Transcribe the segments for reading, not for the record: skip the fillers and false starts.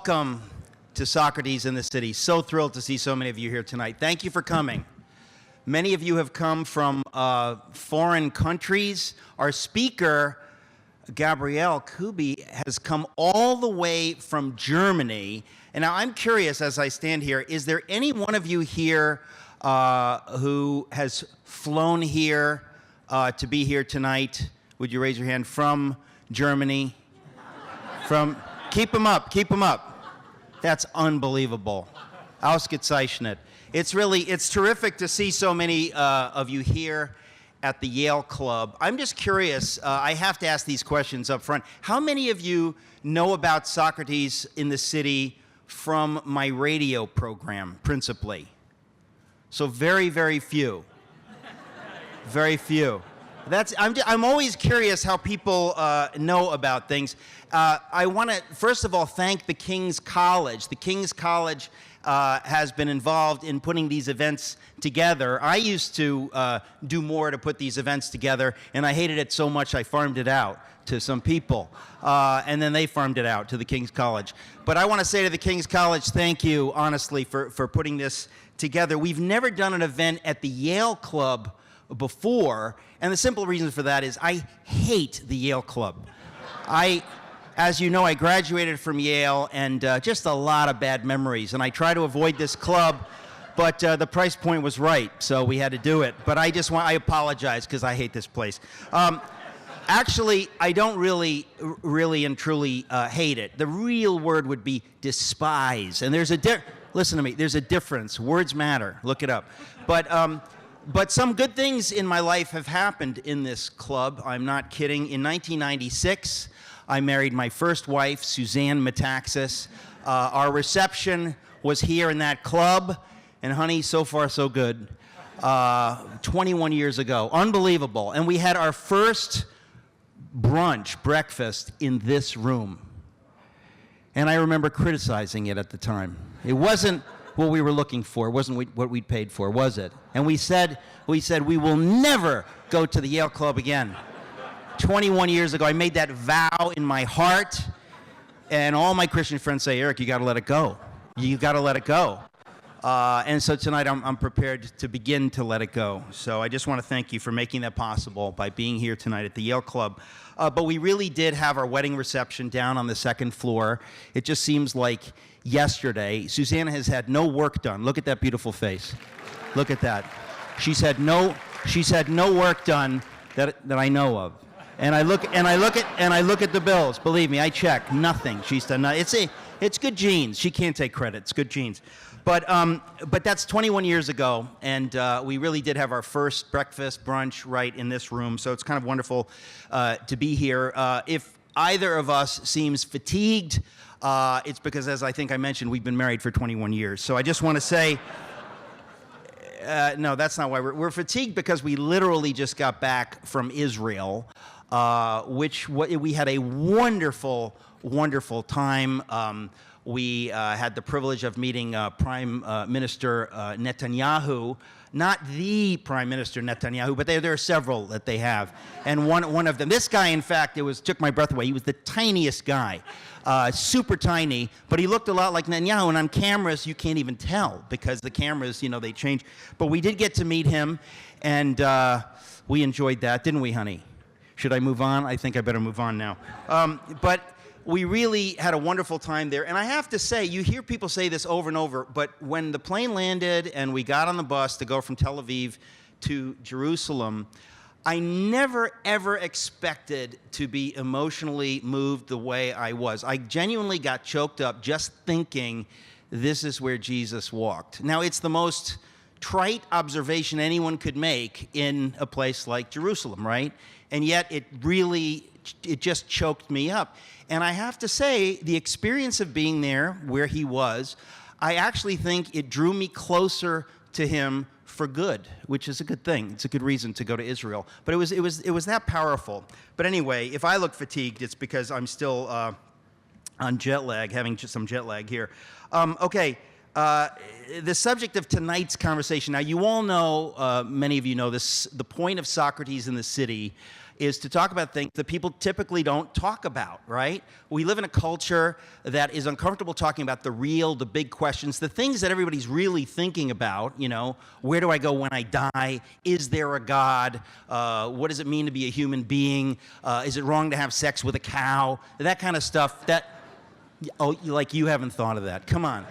Welcome to Socrates in the City. So thrilled to see so many of you here tonight. Thank you for coming. Many of you have come from foreign countries. Our speaker, Gabriele Kuby, has come all the way from Germany. And now I'm curious as I stand here, is there any one of you here who has flown here to be here tonight? Would you raise your hand? From Germany? Keep them up, keep them up. That's unbelievable. Ausgezeichnet. It's terrific to see so many of you here at the Yale Club. I'm just curious, I have to ask these questions up front. How many of you know about Socrates in the City from my radio program, principally? So very, very few. Very few. I'm always curious how people know about things. I want to, first of all, thank the King's College. The King's College has been involved in putting these events together. I used to do more to put these events together, and I hated it so much I farmed it out to some people. And then they farmed it out to the King's College. But I want to say to the King's College, thank you, honestly, for putting this together. We've never done an event at the Yale Club before, and the simple reason for that is I hate the Yale Club. As you know, I graduated from Yale, and just a lot of bad memories, and I try to avoid this club, but the price point was right, so we had to do it. But I apologize, because I hate this place. Actually, I don't really and truly hate it. The real word would be despise, and listen to me, there's a difference. Words matter. Look it up. But some good things in my life have happened in this club. I'm not kidding. In 1996, I married my first wife, Suzanne Metaxas. Our reception was here in that club. And honey, so far so good. 21 years ago. Unbelievable. And we had our first breakfast in this room. And I remember criticizing it at the time. It wasn't what we were looking for. It wasn't what we'd paid for, was it? And we said we will never go to the Yale Club again. 21 years ago, I made that vow in my heart, and all my Christian friends say, Eric, you got to let it go. You got to let it go. And so tonight, I'm prepared to begin to let it go. So I just want to thank you for making that possible by being here tonight at the Yale Club. But we really did have our wedding reception down on the second floor. It just seems like yesterday. Susanna has had no work done. Look at that beautiful face. Look at that. She's had no work done that I know of. And I look at the bills. Believe me, I check. Nothing. She's done nothing. It's good genes. She can't take credit. It's good genes. But that's 21 years ago, and we really did have our first breakfast brunch right in this room. So it's kind of wonderful to be here. If either of us seems fatigued, it's because, as I think I mentioned, we've been married for 21 years. So I just want to say, no, that's not why. We're fatigued because we literally just got back from Israel, we had a wonderful, wonderful time. We had the privilege of meeting Prime Minister Netanyahu. Not the Prime Minister Netanyahu, but there are several that they have. And one of them, this guy, in fact, took my breath away. He was the tiniest guy, super tiny, but he looked a lot like Netanyahu. And on cameras, you can't even tell because the cameras, they change. But we did get to meet him, and we enjoyed that, didn't we, honey? Should I move on? I think I better move on now. But we really had a wonderful time there. And I have to say, you hear people say this over and over, but when the plane landed and we got on the bus to go from Tel Aviv to Jerusalem, I never, ever expected to be emotionally moved the way I was. I genuinely got choked up just thinking this is where Jesus walked. Now, it's the most trite observation anyone could make in a place like Jerusalem, right? And yet it just choked me up. And I have to say, the experience of being there where he was, I actually think it drew me closer to him for good, which is a good thing. It's a good reason to go to Israel. But it was that powerful. But anyway, if I look fatigued, it's because I'm still on jet lag, having just some jet lag here. Okay. The subject of tonight's conversation. Now, you all know, many of you know this, the point of Socrates in the City is to talk about things that people typically don't talk about, right? We live in a culture that is uncomfortable talking about the real, the big questions, the things that everybody's really thinking about, you know, where do I go when I die? Is there a God? What does it mean to be a human being? Is it wrong to have sex with a cow? That kind of stuff. Oh, like you haven't thought of that. Come on.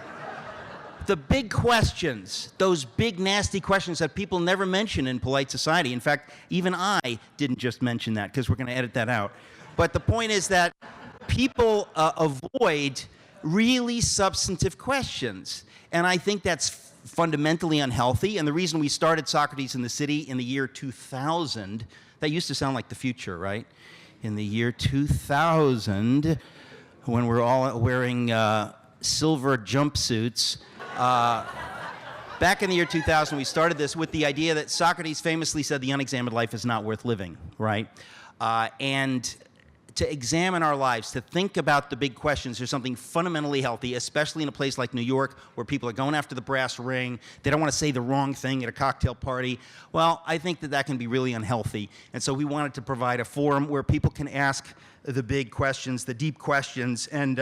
The big questions, those big nasty questions that people never mention in polite society. In fact, even I didn't just mention that because we're going to edit that out. But the point is that people avoid really substantive questions. And I think that's fundamentally unhealthy. And the reason we started Socrates in the City in the year 2000, that used to sound like the future, right? In the year 2000, when we're all wearing silver jumpsuits. Back in the year 2000, we started this with the idea that Socrates famously said the unexamined life is not worth living, right? And to examine our lives, to think about the big questions, there's something fundamentally healthy, especially in a place like New York, where people are going after the brass ring. They don't want to say the wrong thing at a cocktail party. Well, I think that can be really unhealthy. And so we wanted to provide a forum where people can ask the big questions, the deep questions, and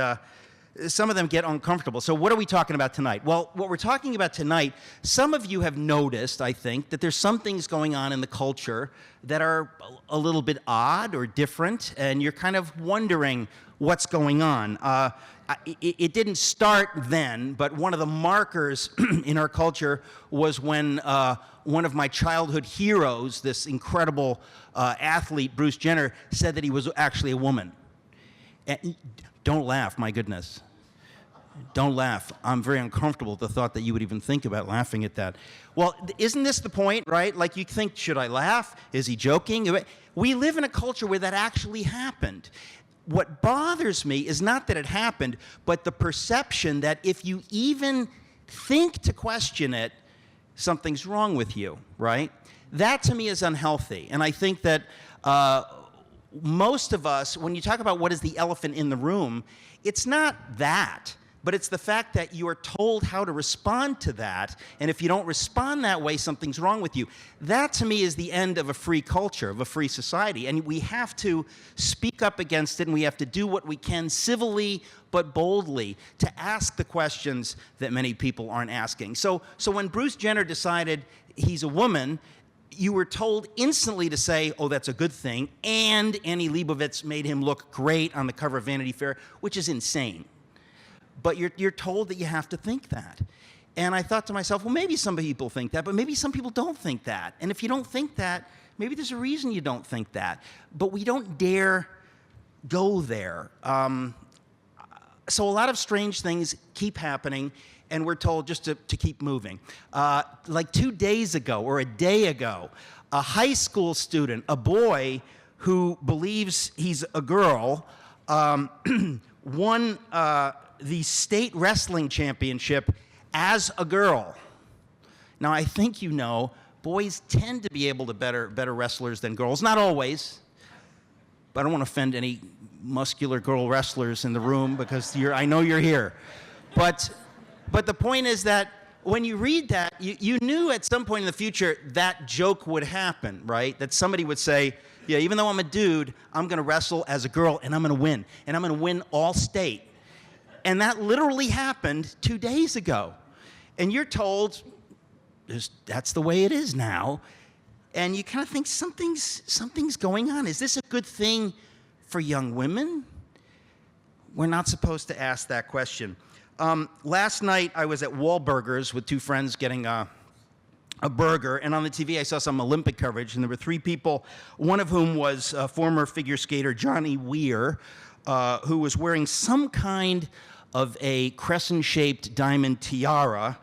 some of them get uncomfortable. So what are we talking about tonight? Well, what we're talking about tonight, some of you have noticed, I think, that there's some things going on in the culture that are a little bit odd or different, and you're kind of wondering what's going on. It didn't start then, but one of the markers in our culture was when one of my childhood heroes, this incredible athlete, Bruce Jenner, said that he was actually a woman. And don't laugh, my goodness. Don't laugh. I'm very uncomfortable with the thought that you would even think about laughing at that. Well, isn't this the point, right? Like you think, should I laugh? Is he joking? We live in a culture where that actually happened. What bothers me is not that it happened, but the perception that if you even think to question it, something's wrong with you, right? That to me is unhealthy. And I think that most of us, when you talk about what is the elephant in the room, it's not that. But it's the fact that you are told how to respond to that, and if you don't respond that way, something's wrong with you. That, to me, is the end of a free culture, of a free society, and we have to speak up against it, and we have to do what we can civilly but boldly to ask the questions that many people aren't asking. So when Bruce Jenner decided he's a woman, you were told instantly to say, oh, that's a good thing, and Annie Leibovitz made him look great on the cover of Vanity Fair, which is insane. But you're told that you have to think that. And I thought to myself, well, maybe some people think that, but maybe some people don't think that. And if you don't think that, maybe there's a reason you don't think that. But we don't dare go there. So a lot of strange things keep happening, and we're told just to keep moving. Like 2 days ago, or a day ago, a high school student, a boy who believes he's a girl, won the state wrestling championship as a girl. Now, I think you know, boys tend to be able to better wrestlers than girls. Not always, but I don't want to offend any muscular girl wrestlers in the room because I know you're here. But the point is that when you read that, you knew at some point in the future that joke would happen, right? That somebody would say, yeah, even though I'm a dude, I'm going to wrestle as a girl, and I'm going to win. And I'm going to win all state. And that literally happened 2 days ago. And you're told that's the way it is now. And you kind of think something's going on. Is this a good thing for young women? We're not supposed to ask that question. Last night, I was at Wahlburgers with two friends getting a burger, and on the TV I saw some Olympic coverage, and there were 3 people, one of whom was former figure skater Johnny Weir, who was wearing some kind of a crescent-shaped diamond tiara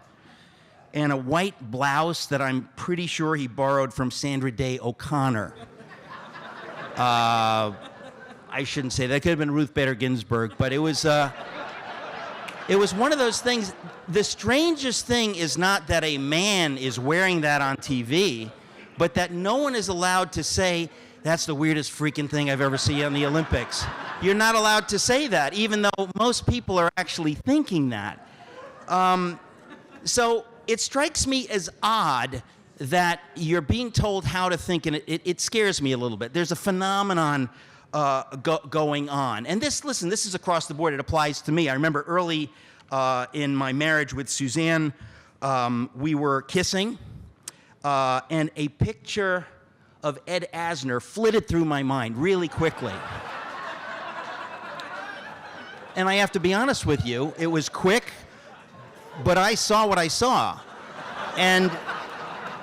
and a white blouse that I'm pretty sure he borrowed from Sandra Day O'Connor. I shouldn't say that. It could have been Ruth Bader Ginsburg, but it was one of those things. The strangest thing is not that a man is wearing that on TV, but that no one is allowed to say, that's the weirdest freaking thing I've ever seen on the Olympics. You're not allowed to say that, even though most people are actually thinking that. So it strikes me as odd that you're being told how to think, and it scares me a little bit. There's a phenomenon going on. And this is across the board. It applies to me. I remember early in my marriage with Suzanne, we were kissing, and a picture of Ed Asner flitted through my mind really quickly. And I have to be honest with you, it was quick, but I saw what I saw. And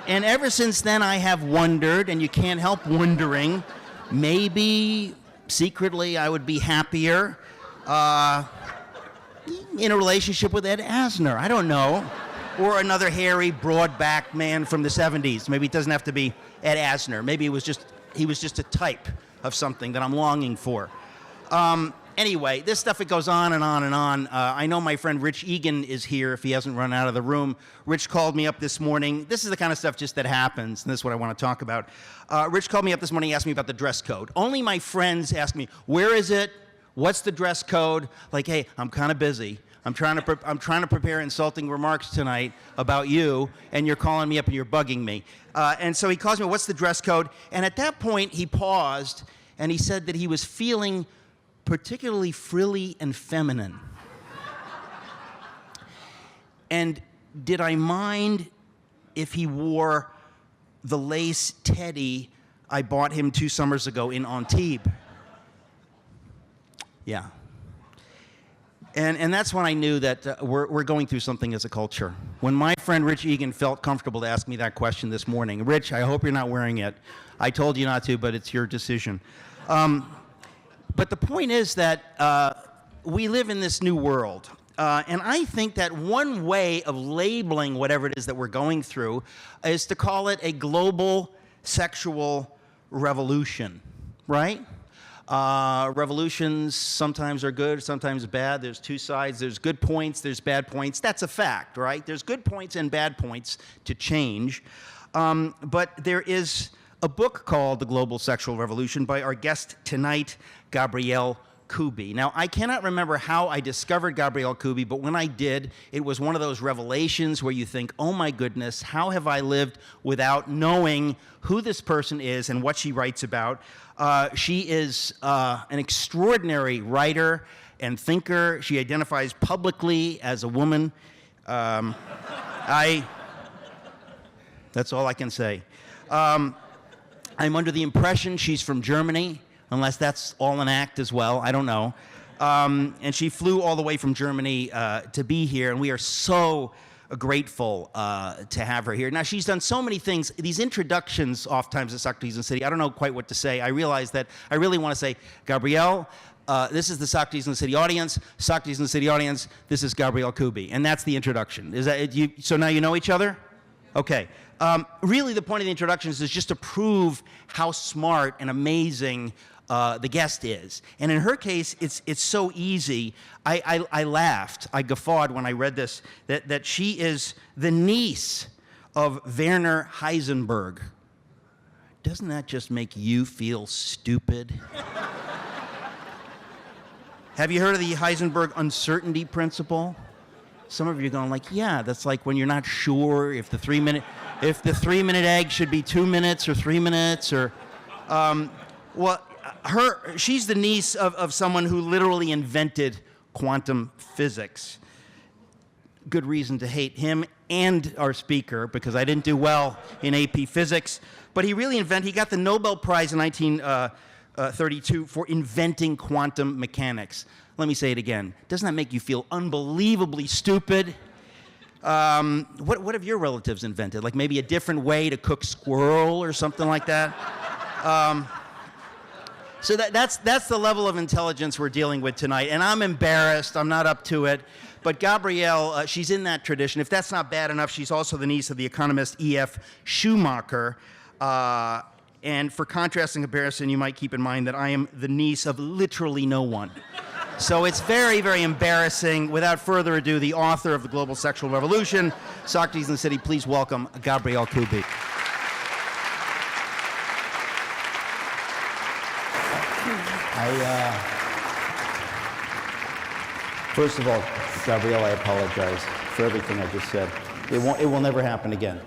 ever since then, I have wondered, and you can't help wondering, maybe secretly I would be happier in a relationship with Ed Asner. I don't know. Or another hairy, broad-backed man from the 70s. Maybe it doesn't have to be Ed Asner. Maybe he was just a type of something that I'm longing for. Anyway, this stuff, it goes on and on and on. I know my friend Rich Egan is here if he hasn't run out of the room. Rich called me up this morning. This is the kind of stuff just that happens, and this is what I want to talk about. Rich called me up this morning, asked me about the dress code. Only my friends ask me, where is it? What's the dress code? Like, hey, I'm kind of busy. I'm trying to prepare insulting remarks tonight about you, and you're calling me up and you're bugging me. And so he calls me, what's the dress code? And at that point, he paused, and he said that he was feeling particularly frilly and feminine. And did I mind if he wore the lace teddy I bought him 2 summers ago in Antibes? Yeah. And that's when I knew that we're going through something as a culture. When my friend Rich Egan felt comfortable to ask me that question this morning, Rich, I hope you're not wearing it. I told you not to, but it's your decision. But the point is that we live in this new world. And I think that one way of labeling whatever it is that we're going through is to call it a global sexual revolution, right? Revolutions sometimes are good, sometimes bad. There's 2 sides. There's good points, there's bad points. That's a fact, right? There's good points and bad points to change. But there is a book called The Global Sexual Revolution by our guest tonight, Gabriele Kuby. Now, I cannot remember how I discovered Gabriele Kuby, but when I did, it was one of those revelations where you think, oh my goodness, how have I lived without knowing who this person is and what she writes about? She is an extraordinary writer and thinker. She identifies publicly as a woman. That's all I can say. I'm under the impression she's from Germany, unless that's all an act as well. I don't know. And she flew all the way from Germany to be here, and we are so grateful to have her here. Now, she's done so many things. These introductions oftentimes at Socrates in the City, I don't know quite what to say. I realize that I really want to say, Gabriele, this is the Socrates in the City audience. Socrates in the City audience, this is Gabriele Kuby. And that's the introduction. Is that you? So now you know each other? Okay. Really, the point of the introduction is just to prove how smart and amazing the guest is. And in her case, it's so easy. I laughed, I guffawed when I read this, that she is the niece of Werner Heisenberg. Doesn't that just make you feel stupid? Have you heard of the Heisenberg uncertainty principle? Some of you are going like, yeah, that's like when you're not sure if the 3-minute egg should be 2 minutes or 3 minutes, or she's the niece of someone who literally invented quantum physics. Good reason to hate him and our speaker, because I didn't do well in AP physics. But he got the Nobel Prize in 1932 for inventing quantum mechanics. Let me say it again. Doesn't that make you feel unbelievably stupid? What have your relatives invented? Like maybe a different way to cook squirrel or something like that? So that's the level of intelligence we're dealing with tonight. And I'm embarrassed. I'm not up to it. But Gabriele, she's in that tradition. If that's not bad enough, she's also the niece of the economist E.F. Schumacher. And for contrast and comparison, you might keep in mind that I am the niece of literally no one. So it's very, very embarrassing. Without further ado, the author of The Global Sexual Revolution, Socrates in the City, please welcome Gabriele Kuby. First of all, Gabriele, I apologize for everything I just said. It will never happen again.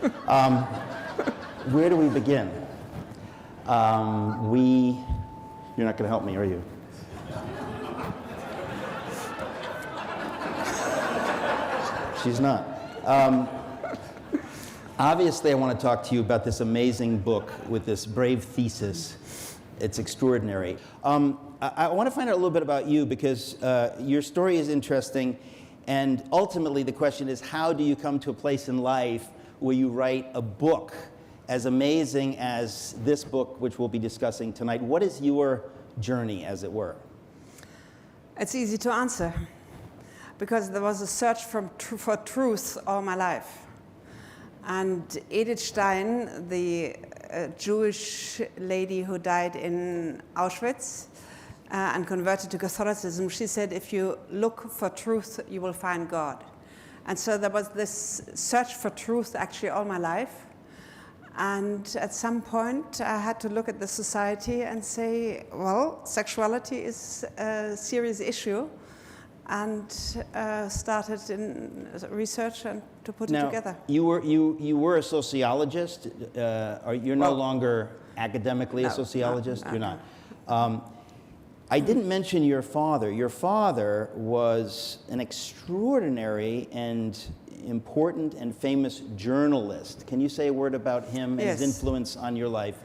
Where do we begin? You're not going to help me, are you? She's not. Obviously, I want to talk to you about this amazing book with this brave thesis. It's extraordinary. I want to find out a little bit about you because your story is interesting, and ultimately the question is, how do you come to a place in life where you write a book as amazing as this book, which we'll be discussing tonight? What is your journey, as it were? It's easy to answer, because there was a search for truth all my life. And Edith Stein, the Jewish lady who died in Auschwitz and converted to Catholicism, she said, if you look for truth, you will find God. And so there was this search for truth actually all my life. And at some point, I had to look at the society and say, well, sexuality is a serious issue, and started in research and to put it together. You were a sociologist. You're no longer academically a sociologist. You're not. I didn't mention your father. Your father was an extraordinary and important and famous journalist. Can you say a word about him and his influence on your life?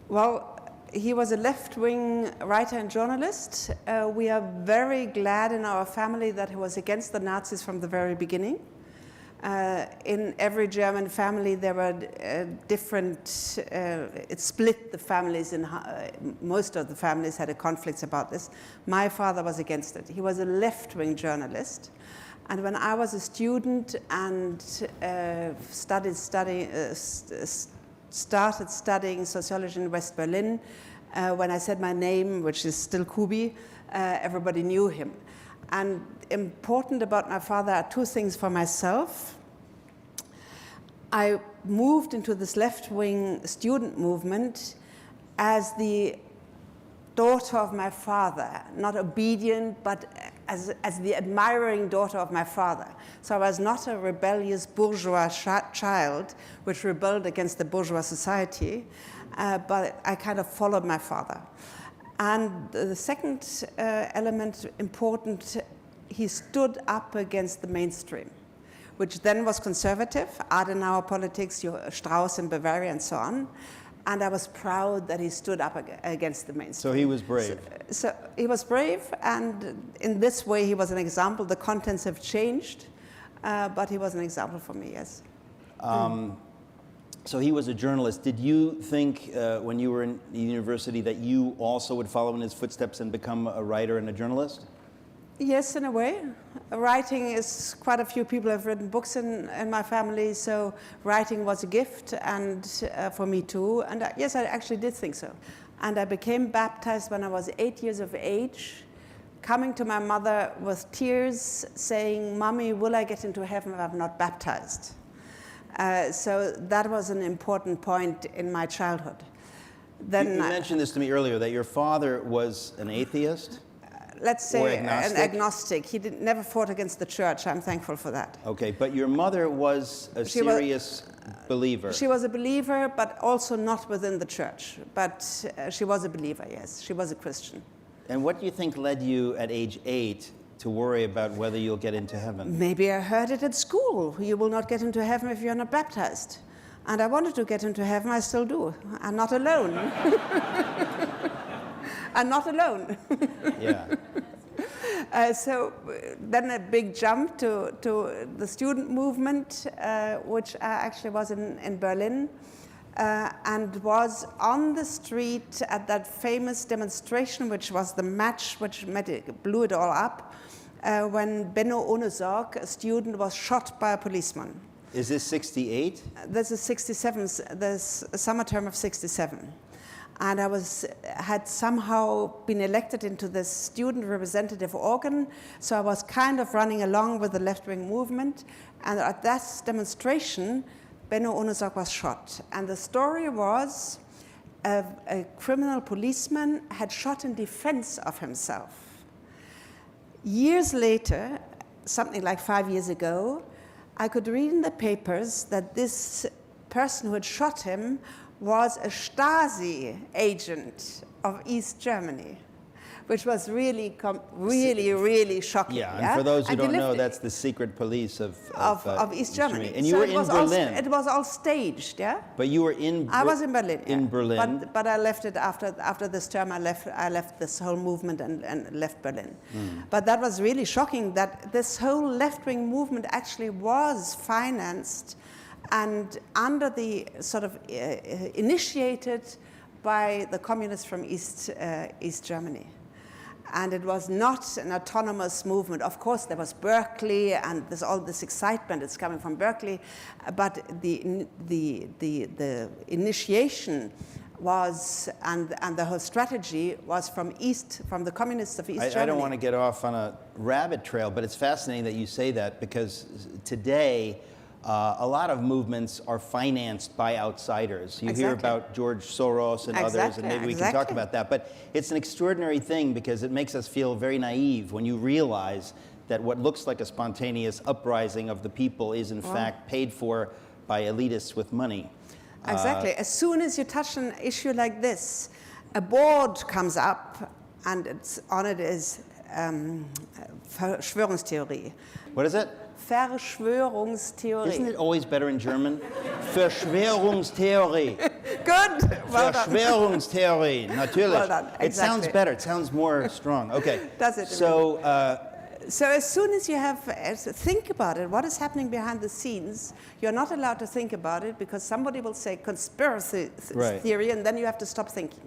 Well, he was a left-wing writer and journalist. We are very glad in our family that he was against the Nazis from the very beginning. In every German family, there were different, it split the families, most of the families had conflicts about this. My father was against it. He was a left-wing journalist. And when I was a student and started studying sociology in West Berlin, when I said my name, which is still Kuby, everybody knew him. And important about my father are two things for myself. I moved into this left-wing student movement as the daughter of my father, not obedient, but as the admiring daughter of my father. So I was not a rebellious bourgeois child which rebelled against the bourgeois society, but I kind of followed my father. And the second element important, he stood up against the mainstream, which then was conservative, Adenauer politics, Strauss in Bavaria and so on. And I was proud that he stood up against the mainstream. So he was brave. So he was brave, and in this way he was an example. The contents have changed, but he was an example for me, yes. So he was a journalist. Did you think when you were in the university that you also would follow in his footsteps and become a writer and a journalist? Yes, in a way. Writing is, quite a few people have written books in my family, so writing was a gift, and for me too. And yes, I actually did think so. And I became baptized when I was 8 years of age, coming to my mother with tears, saying, "Mommy, will I get into heaven if I'm not baptized?" So that was an important point in my childhood. Then you mentioned this to me earlier, that your father was an atheist? Let's say agnostic? an agnostic. He never fought against the church. I'm thankful for that. Okay, but your mother was a serious believer. She was a believer, but also not within the church. But she was a believer, yes. She was a Christian. And what do you think led you at age 8 to worry about whether you'll get into heaven? Maybe I heard it at school. You will not get into heaven if you're not baptized. And I wanted to get into heaven. I still do. I'm not alone. I'm not alone. Yeah. So then a big jump to the student movement, which actually was in Berlin, and was on the street at that famous demonstration, which was the match which blew it all up, when Benno ohne Sorg, a student, was shot by a policeman. Is this 68? This is 67, this summer term of 67. And I had somehow been elected into this student representative organ, so I was kind of running along with the left-wing movement. And at that demonstration, Benno ohne Sorg was shot. And the story was a criminal policeman had shot in defense of himself. Years later, something like 5 years ago, I could read in the papers that this person who had shot him was a Stasi agent of East Germany, which was really, really shocking. Yeah, and for those who don't know, lived that's the secret police of East Germany. And you were in Berlin. It was all staged, yeah? But you were in I was in Berlin. In Berlin. But I left it after this term. I left this whole movement and left Berlin. But that was really shocking that this whole left-wing movement actually was financed and under the sort of initiated by the communists from East Germany. And it was not an autonomous movement. Of course, there was Berkeley, and there's all this excitement that's coming from Berkeley, but the initiation was, and the whole strategy was from the communists of East Germany. I don't want to get off on a rabbit trail, but it's fascinating that you say that, because today, a lot of movements are financed by outsiders. You hear about George Soros and others, and maybe we can talk about that. But it's an extraordinary thing because it makes us feel very naive when you realize that what looks like a spontaneous uprising of the people is in fact paid for by elitists with money. Exactly. As soon as you touch an issue like this, a board comes up, and on it is Verschwörungstheorie. What is it? Verschwörungstheorie. Isn't it always better in German? Verschwörungstheorie. Good. Well Verschwörungstheorie. Natürlich. Well done. Exactly. It sounds better. It sounds more strong. Okay. Does it? So, so as soon as you think about it, what is happening behind the scenes, you're not allowed to think about it because somebody will say conspiracy theory, and then you have to stop thinking.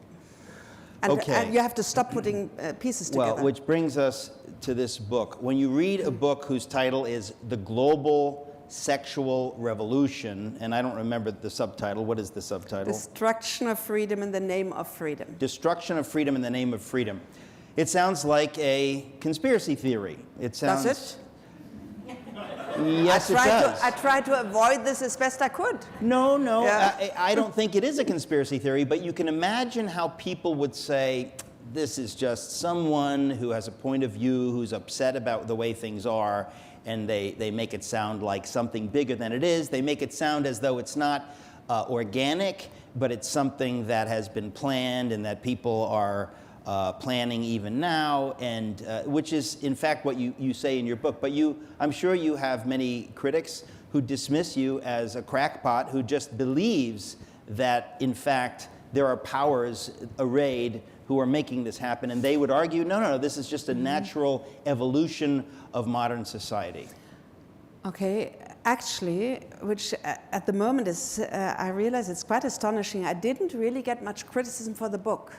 And you have to stop putting pieces together. Well, which brings us to this book. When you read a book whose title is The Global Sexual Revolution, and I don't remember the subtitle. What is the subtitle? Destruction of Freedom in the Name of Freedom. Destruction of Freedom in the Name of Freedom. It sounds like a conspiracy theory. It sounds... Does it? Yes, it does. I tried to avoid this as best I could. No. Yeah. I don't think it is a conspiracy theory, but you can imagine how people would say, this is just someone who has a point of view, who's upset about the way things are, and they make it sound like something bigger than it is. They make it sound as though it's not organic, but it's something that has been planned and that people are planning even now, and which is in fact what you say in your book. But I'm sure you have many critics who dismiss you as a crackpot who just believes that in fact there are powers arrayed who are making this happen, and they would argue, no, this is just a natural evolution of modern society. Okay, actually, which at the moment is, I realize it's quite astonishing. I didn't really get much criticism for the book.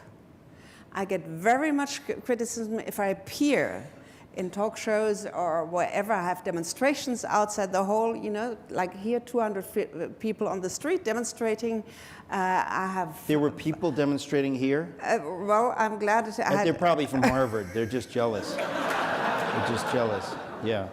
I get very much criticism if I appear in talk shows or wherever I have demonstrations outside the hall, like here, 200 people on the street demonstrating. There were people demonstrating here? Well, I'm glad that they're probably from Harvard. They're just jealous. They're just jealous, yeah.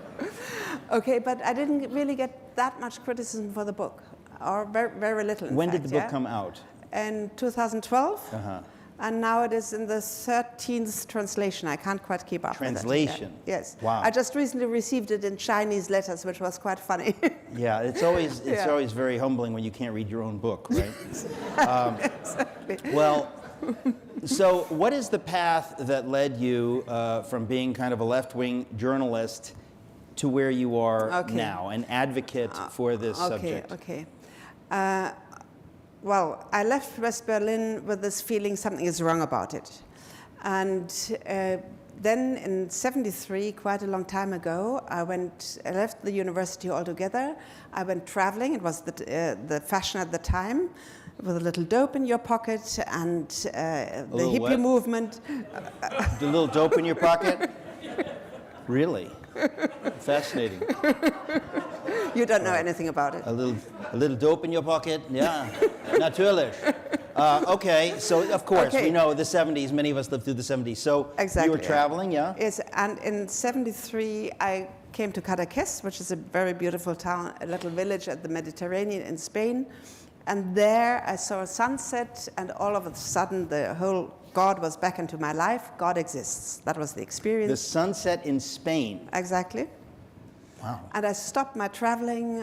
Okay, but I didn't really get that much criticism for the book, or very, very little, in When fact, did the book come out? In 2012. Uh-huh. And now it is in the 13th translation. I can't quite keep up Translation? with that. Yes. Wow. I just recently received it in Chinese letters, which was quite funny. Yeah, it's always very humbling when you can't read your own book, right? Exactly. Well, so what is the path that led you from being kind of a left-wing journalist to where you are now, an advocate for this subject? Okay. Well, I left West Berlin with this feeling something is wrong about it. And then in '73, quite a long time ago, I left the university altogether. I went traveling. It was the fashion at the time, with a little dope in your pocket and the hippie movement. The little dope in your pocket? Really? Fascinating. You don't know anything about it. A little dope in your pocket? Yeah, natürlich. Okay, so of course, we know the 70s, many of us lived through the 70s. So exactly, you were traveling, yeah? Yes, and in '73, I came to Cadaqués, which is a very beautiful town, a little village at the Mediterranean in Spain. And there I saw a sunset, and all of a sudden the whole God was back into my life. God exists. That was the experience. The sunset in Spain. Exactly. Wow. And I stopped my traveling.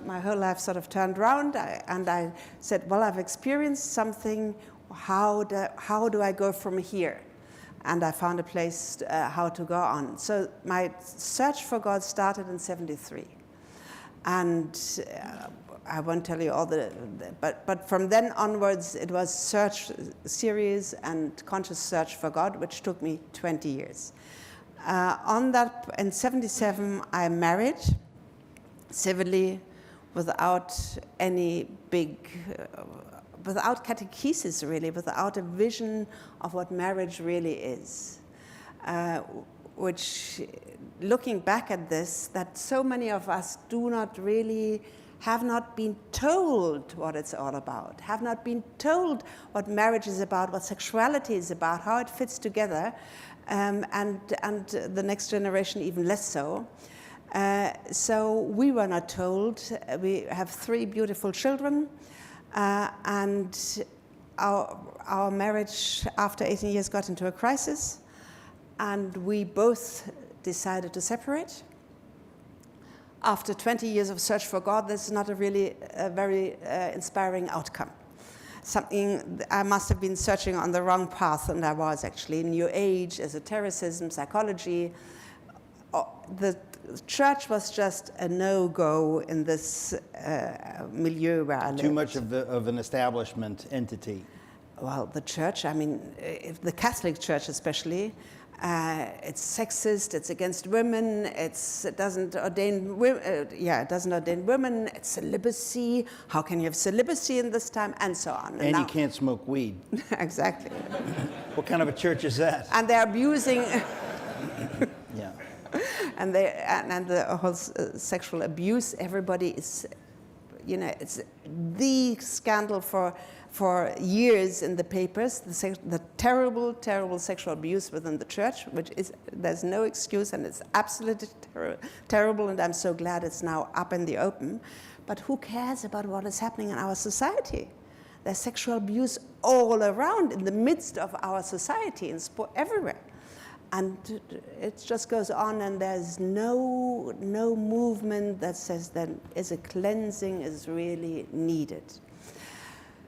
My whole life sort of turned around, and I said, well, I've experienced something. How do I go from here? And I found a place how to go on. So my search for God started in '73. And I won't tell you all but from then onwards, it was serious and conscious search for God, which took me 20 years. In '77, I married civilly, without any big, without catechesis really, without a vision of what marriage really is. Which, looking back at this, that so many of us have not been told what it's all about, have not been told what marriage is about, what sexuality is about, how it fits together, and the next generation even less so. So we were not told. We have 3 beautiful children, and our marriage after 18 years got into a crisis, and we both decided to separate. After 20 years of search for God, this is not a very inspiring outcome. Something I must have been searching on the wrong path, and I was actually. New Age, esotericism, psychology. The church was just a no-go in this milieu where I lived. Too much of an establishment entity. Well, the church, I mean, the Catholic Church especially, it's sexist, it's against women, it doesn't ordain women, it's celibacy, how can you have celibacy in this time, and so on. And you can't smoke weed. Exactly. What kind of a church is that? And they're abusing... Yeah. And the whole sexual abuse, everybody is, it's the scandal for years in the papers, the terrible, terrible sexual abuse within the church, there's no excuse, and it's absolutely terrible, and I'm so glad it's now up in the open. But who cares about what is happening in our society? There's sexual abuse all around, in the midst of our society, in sport, everywhere. And it just goes on, and there's no movement that says that a cleansing is really needed.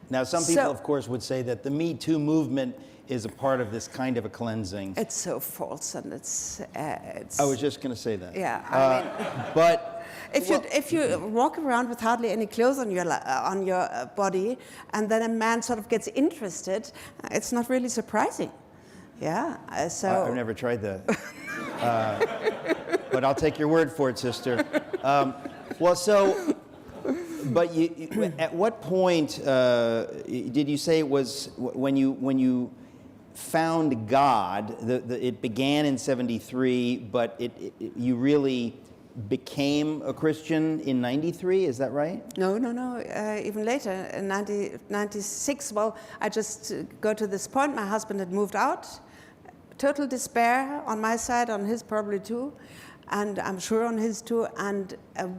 Now, some people, of course, would say that the Me Too movement is a part of this kind of a cleansing. It's so false, and it's I was just going to say that. Yeah, I mean, but if you walk around with hardly any clothes on your body, and then a man sort of gets interested, it's not really surprising. Yeah, so... I've never tried that. But I'll take your word for it, sister. But at what point did you say it was when you found God? It began in '73, but you really became a Christian in '93. Is that right? No. Even later, in '96. Well, I just go to this point. My husband had moved out. Total despair on my side, on his probably too, and I'm sure on his too. And a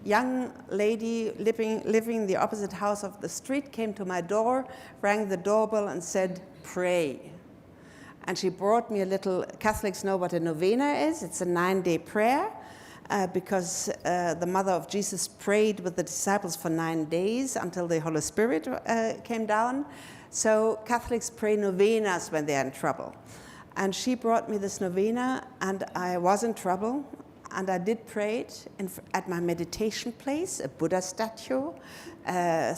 young lady living in the opposite house of the street came to my door, rang the doorbell, and said, "Pray." And she brought me a little. Catholics know what a novena is. It's a 9-day prayer, because the Mother of Jesus prayed with the disciples for 9 days until the Holy Spirit came down. So Catholics pray novenas when they're in trouble. And she brought me this novena, and I was in trouble, and I did pray it at my meditation place, a Buddha statue,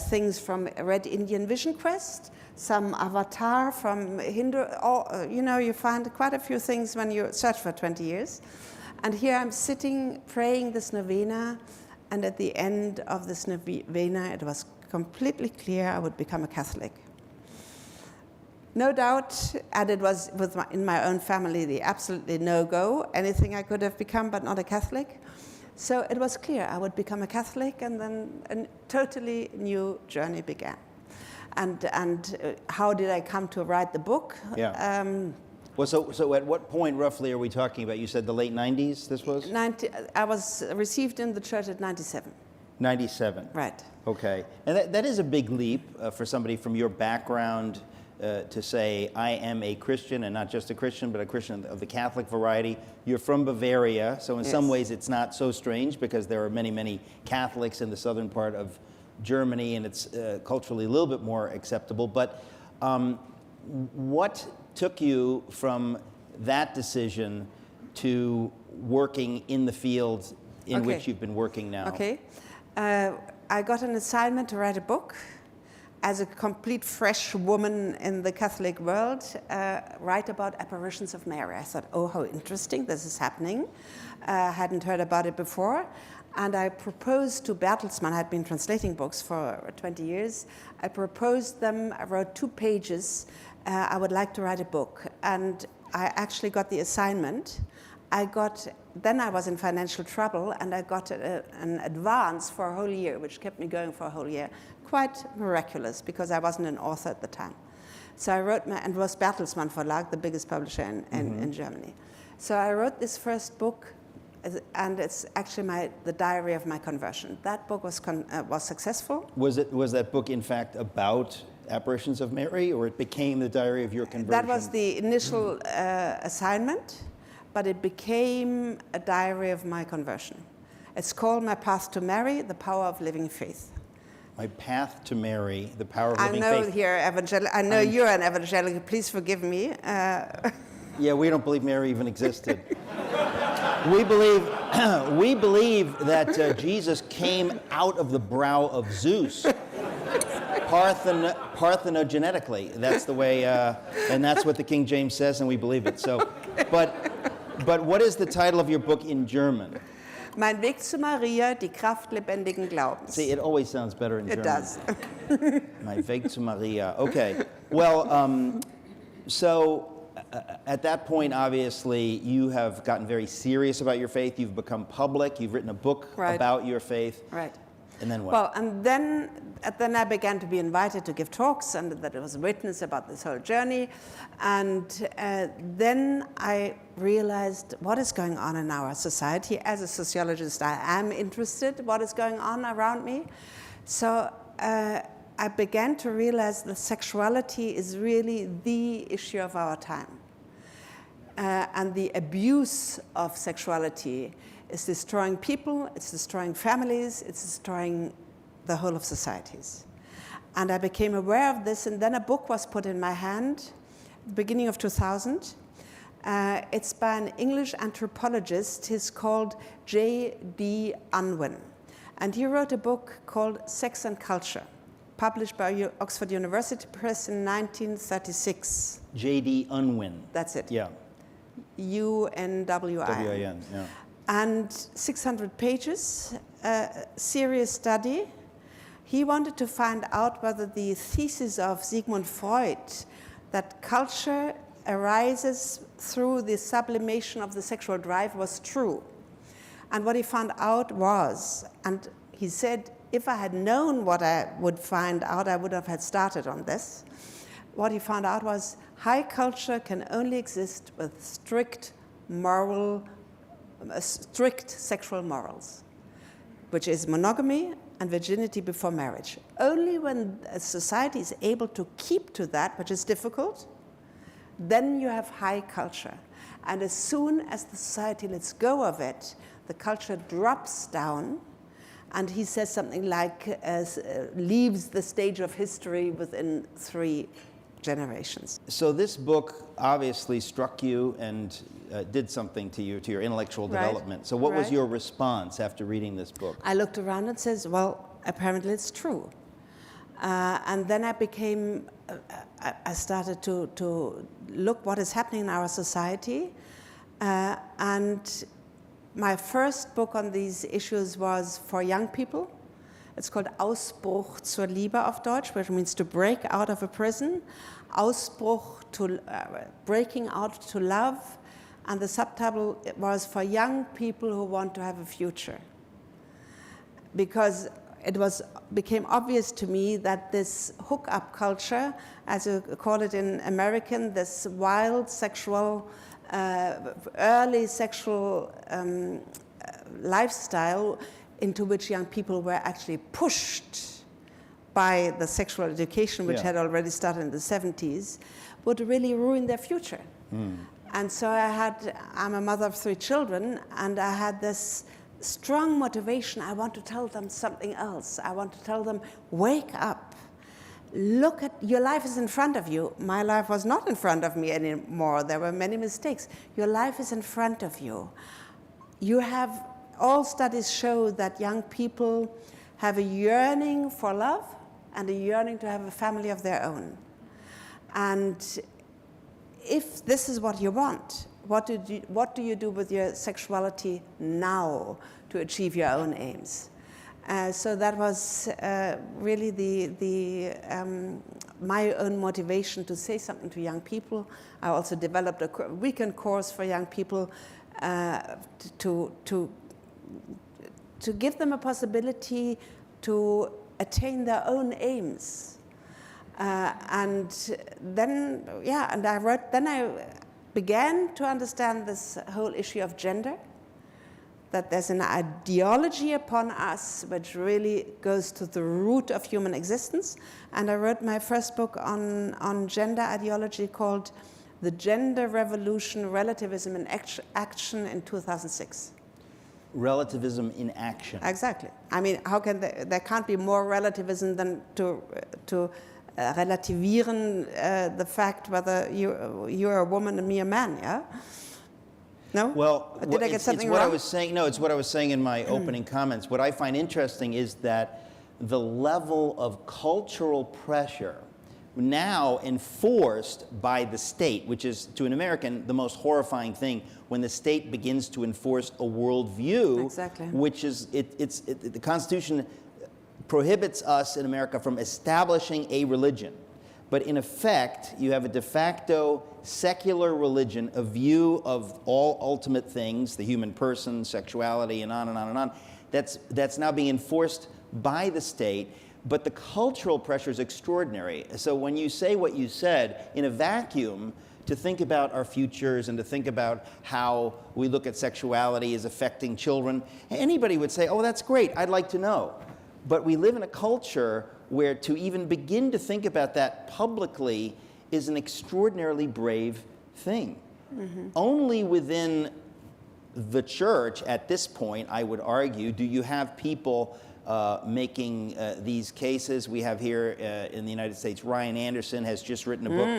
things from Red Indian Vision Quest, some avatar from Hindu, you find quite a few things when you search for 20 years. And here I'm sitting praying this novena, and at the end of this novena, it was completely clear I would become a Catholic. No doubt, and it was in my own family the absolutely no-go, anything I could have become but not a Catholic. So it was clear I would become a Catholic, and then a totally new journey began. And how did I come to write the book? Yeah. So at what point roughly are we talking about? You said the late 90s, this was? I was received in the church at 97. 97. Right. Okay. And that is a big leap for somebody from your background. to say, I am a Christian, and not just a Christian, but a Christian of the Catholic variety. You're from Bavaria, so in some ways it's not so strange because there are many, many Catholics in the southern part of Germany, and it's culturally a little bit more acceptable. But what took you from that decision to working in the field in which you've been working now? Okay. I got an assignment to write a book. As a complete fresh woman in the Catholic world, write about apparitions of Mary. I thought, oh, how interesting, this is happening. Hadn't heard about it before. And I proposed to Bertelsmann, I had been translating books for 20 years. I proposed them, I wrote 2 pages. I would like to write a book. And I actually got the assignment. Then I was in financial trouble, and I got an advance for a whole year, which kept me going for a whole year. Quite miraculous, because I wasn't an author at the time. So I wrote and it was Bertelsmann Verlag, the biggest publisher in Germany. So I wrote this first book, and it's actually the diary of my conversion. That book was successful. Was that book, in fact, about apparitions of Mary, or it became the diary of your conversion? That was the initial assignment, but it became a diary of my conversion. It's called My Path to Mary, The Power of Living Faith. My Path to Mary, The Power of Living Faith. I know you're an evangelical, please forgive me. Yeah, we don't believe Mary even existed. we believe that Jesus came out of the brow of Zeus, parthenogenetically. That's the way, and that's what the King James says, and we believe it. So, but what is the title of your book in German? Mein Weg zu Maria, die Kraft lebendigen Glaubens. See, it always sounds better in German. It does. Mein Weg zu Maria. Okay. Well, so at that point, obviously, you have gotten very serious about your faith. You've become public. You've written a book about your faith. Right. And then what? Well, and then I began to be invited to give talks, and that I was a witness about this whole journey. And then I realized what is going on in our society. As a sociologist, I am interested what is going on around me. So I began to realize that sexuality is really the issue of our time. And the abuse of sexuality is destroying people, it's destroying families, it's destroying the whole of societies. And I became aware of this, and then a book was put in my hand, at the beginning of 2000. It's by an English anthropologist. He's called J.D. Unwin. And he wrote a book called Sex and Culture, published by Oxford University Press in 1936. J.D. Unwin. That's it. Yeah. U-N-W-I-N. W-I-N, yeah. And 600 pages, serious study. He wanted to find out whether the thesis of Sigmund Freud, that culture arises through the sublimation of the sexual drive, was true. And what he found out was, and he said, if I had known what I would find out, I would have had started on this. What he found out was high culture can only exist with strict sexual morals, which is monogamy and virginity before marriage. Only when a society is able to keep to that, which is difficult, then you have high culture. And as soon as the society lets go of it, the culture drops down, and he says something like, leaves the stage of history within 3 generations. So this book obviously struck you and did something to you, to your intellectual development. So what was your response after reading this book? I looked around and says, well, apparently it's true. And then I started to look what is happening in our society. And my first book on these issues was for young people. It's called Ausbruch zur Liebe auf Deutsch, which means to break out of a prison. Ausbruch, to breaking out to love. And the subtitle was for young people who want to have a future. Because it became obvious to me that this hookup culture, as you call it in American, this wild sexual, early sexual lifestyle into which young people were actually pushed by the sexual education, which Yeah. had already started in the 70s, would really ruin their future. And so I'm a mother of 3 children, and I had this strong motivation. I want to tell them something else. I want to tell them, wake up. Look at, your life is in front of you. My life was not in front of me anymore. There were many mistakes. Your life is in front of you. You have, all studies show that young people have a yearning for love and a yearning to have a family of their own. And if this is what you want, what do you do with your sexuality now to achieve your own aims? So that was really my own motivation to say something to young people. I also developed a weekend course for young people to give them a possibility to attain their own aims. And then I began to understand this whole issue of gender, that there's an ideology upon us which really goes to the root of human existence. And I wrote my first book on gender ideology called The Gender Revolution, Relativism in Action in 2006. Relativism in action. Exactly. I mean, how can there can't be more relativism than to relativieren the fact whether you're a woman and me a man, yeah? No? Well, Did I get something it's what wrong? I was saying. No, it's what I was saying in my opening comments. What I find interesting is that the level of cultural pressure now enforced by the state, which is, to an American, the most horrifying thing, when the state begins to enforce a worldview, Exactly. which is, the Constitution prohibits us in America from establishing a religion. But in effect, you have a de facto secular religion, a view of all ultimate things, the human person, sexuality, and on and on and on, that's now being enforced by the state. But the cultural pressure is extraordinary. So when you say what you said, in a vacuum, to think about our futures and to think about how we look at sexuality as affecting children, anybody would say, oh, that's great, I'd like to know. But we live in a culture where to even begin to think about that publicly is an extraordinarily brave thing. Mm-hmm. Only within the church, at this point, I would argue, do you have people making these cases. We have here in the United States, Ryan Anderson has just written a book,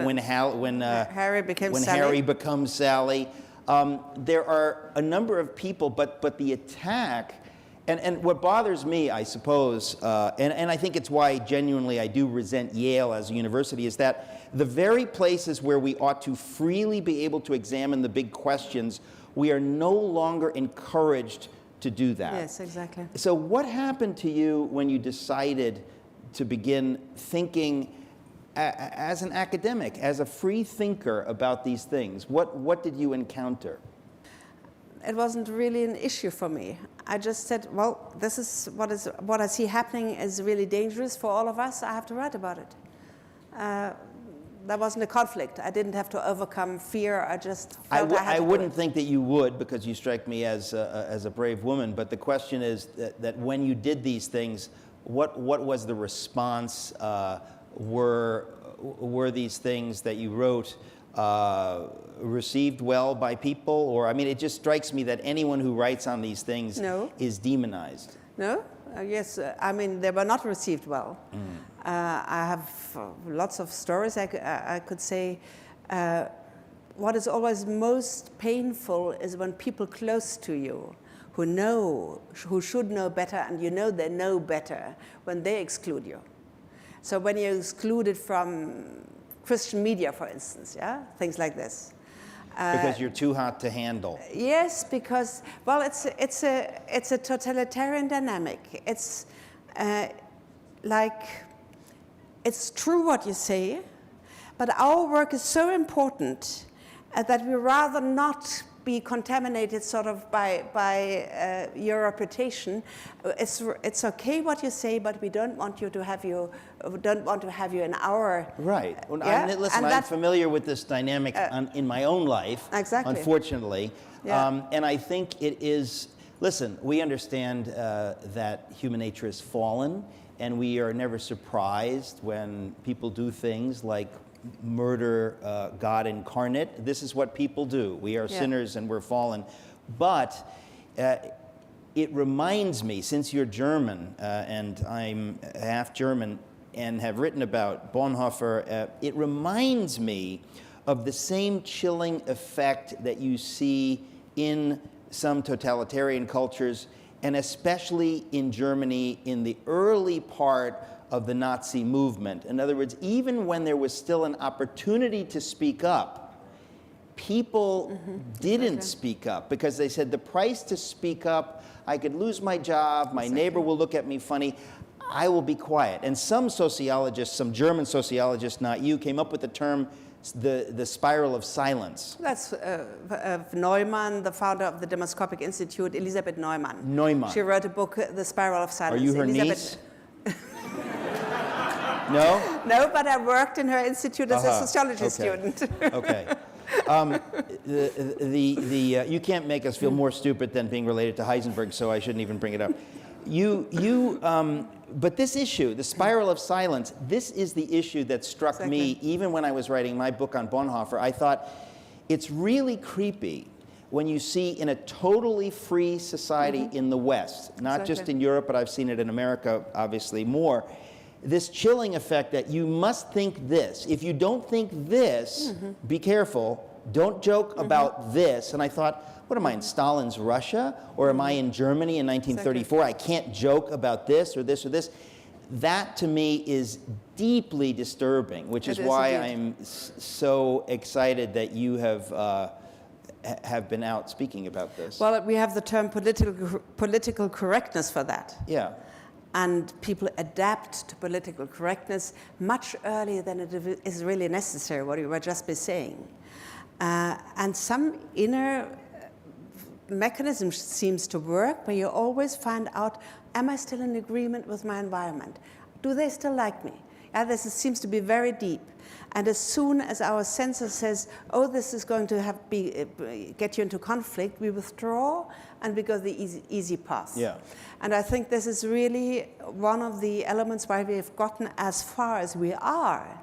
when Harry becomes Sally. There are a number of people, but the attack, and what bothers me, I suppose, and I think it's why genuinely I do resent Yale as a university, is that the very places where we ought to freely be able to examine the big questions, we are no longer encouraged to do that. Yes, exactly. So what happened to you when you decided to begin thinking as an academic, as a free thinker about these things? What did you encounter? It wasn't really an issue for me. I just said, well, this is what I see happening is really dangerous for all of us. I have to write about it. There wasn't a conflict. I didn't have to overcome fear. I just felt I wouldn't think that you would, because you strike me as a brave woman. But the question is that when you did these things, what was the response? Were these things that you wrote received well by people? Or, I mean, it just strikes me that anyone who writes on these things is demonized. No? Yes, I mean, they were not received well. I have lots of stories. I could say what is always most painful is when people close to you who should know better, and you know they know better, when they exclude you. So when you're excluded from Christian media, for instance, things like this. Because you're too hot to handle. Yes, because, well, it's a totalitarian dynamic. It's like, it's true what you say, but our work is so important that we rather not be contaminated sort of by your reputation. It's okay what you say, but we don't want to have you in our right. Well, I'm familiar with this dynamic in my own life, exactly. Unfortunately, and I think it is. Listen, we understand that human nature is fallen, and we are never surprised when people do things like murder God incarnate. This is what people do. We are sinners and we're fallen. But it reminds me, since you're German, and I'm half German and have written about Bonhoeffer, it reminds me of the same chilling effect that you see in some totalitarian cultures, and especially in Germany in the early part of the Nazi movement. In other words, even when there was still an opportunity to speak up, people didn't speak up because they said the price to speak up, I could lose my job, my neighbor will look at me funny, I will be quiet. And some sociologists, some German sociologists, not you, came up with the term the spiral of silence. That's Neumann, the founder of the Demoscopic Institute, Elisabeth Neumann. Neumann. She wrote a book, The Spiral of Silence. Are you her niece? No? No, but I worked in her institute as a sociology student. Okay. You can't make us feel more stupid than being related to Heisenberg, so I shouldn't even bring it up. But this issue, the spiral of silence, this is the issue that struck me even when I was writing my book on Bonhoeffer. I thought, it's really creepy when you see in a totally free society in the West, not just in Europe, but I've seen it in America, obviously, more, this chilling effect that you must think this. If you don't think this, be careful, don't joke about this. And I thought, what am I, in Stalin's Russia? Or am I in Germany in 1934? I can't joke about this or this or this. That, to me, is deeply disturbing, which is why I'm so excited that you have been out speaking about this. Well, we have the term political correctness for that. Yeah. And people adapt to political correctness much earlier than it is really necessary, what you were just saying. And some inner mechanism seems to work where you always find out, am I still in agreement with my environment? Do they still like me? This seems to be very deep. And as soon as our sensor says, oh, this is going to get you into conflict, we withdraw and we go the easy path. Yeah. And I think this is really one of the elements why we have gotten as far as we are,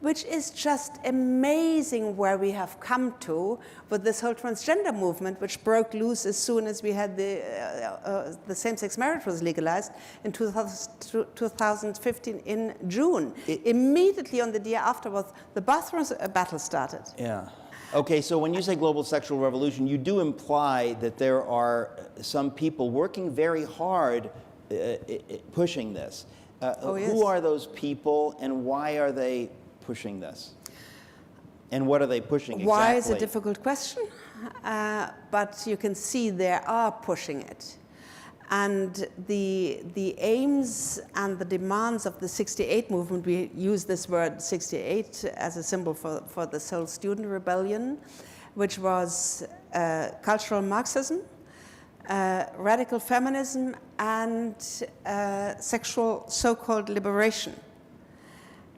which is just amazing where we have come to with this whole transgender movement, which broke loose as soon as we had the same-sex marriage was legalized in 2015 in June. Immediately on the day afterwards, the bathroom battle started. Yeah. Okay, so when you say global sexual revolution, you do imply that there are some people working very hard pushing this. Who are those people and why are they pushing this? And what are they pushing exactly? Why is a difficult question, but you can see they are pushing it. And the aims and the demands of the 68 movement, we use this word 68 as a symbol for the Seoul student rebellion, which was cultural Marxism, radical feminism, and sexual so-called liberation.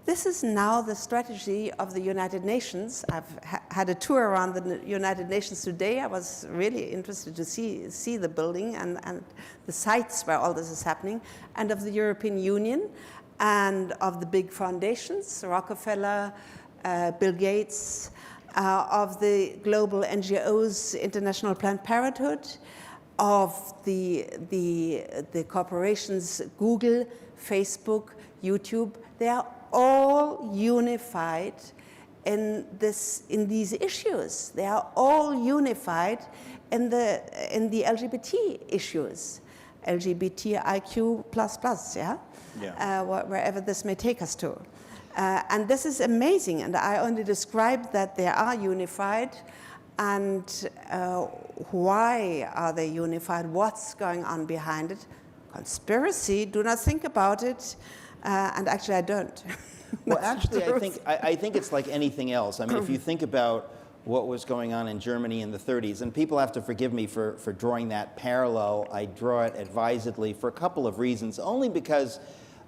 This is now the strategy of the United Nations. I've had a tour around the United Nations today. I was really interested to see the building and the sites where all this is happening, and of the European Union, and of the big foundations, Rockefeller, Bill Gates, of the global NGOs, International Planned Parenthood, of the corporations Google, Facebook, YouTube. They are all unified in these issues. They are all unified in the LGBT issues, LGBTIQ++, wherever this may take us to. And this is amazing, and I only described that they are unified, and why are they unified? What's going on behind it? Conspiracy, do not think about it. And actually, I don't. Well, actually, I think it's like anything else. I mean, if you think about what was going on in Germany in the 30s, and people have to forgive me for drawing that parallel. I draw it advisedly for a couple of reasons. Only because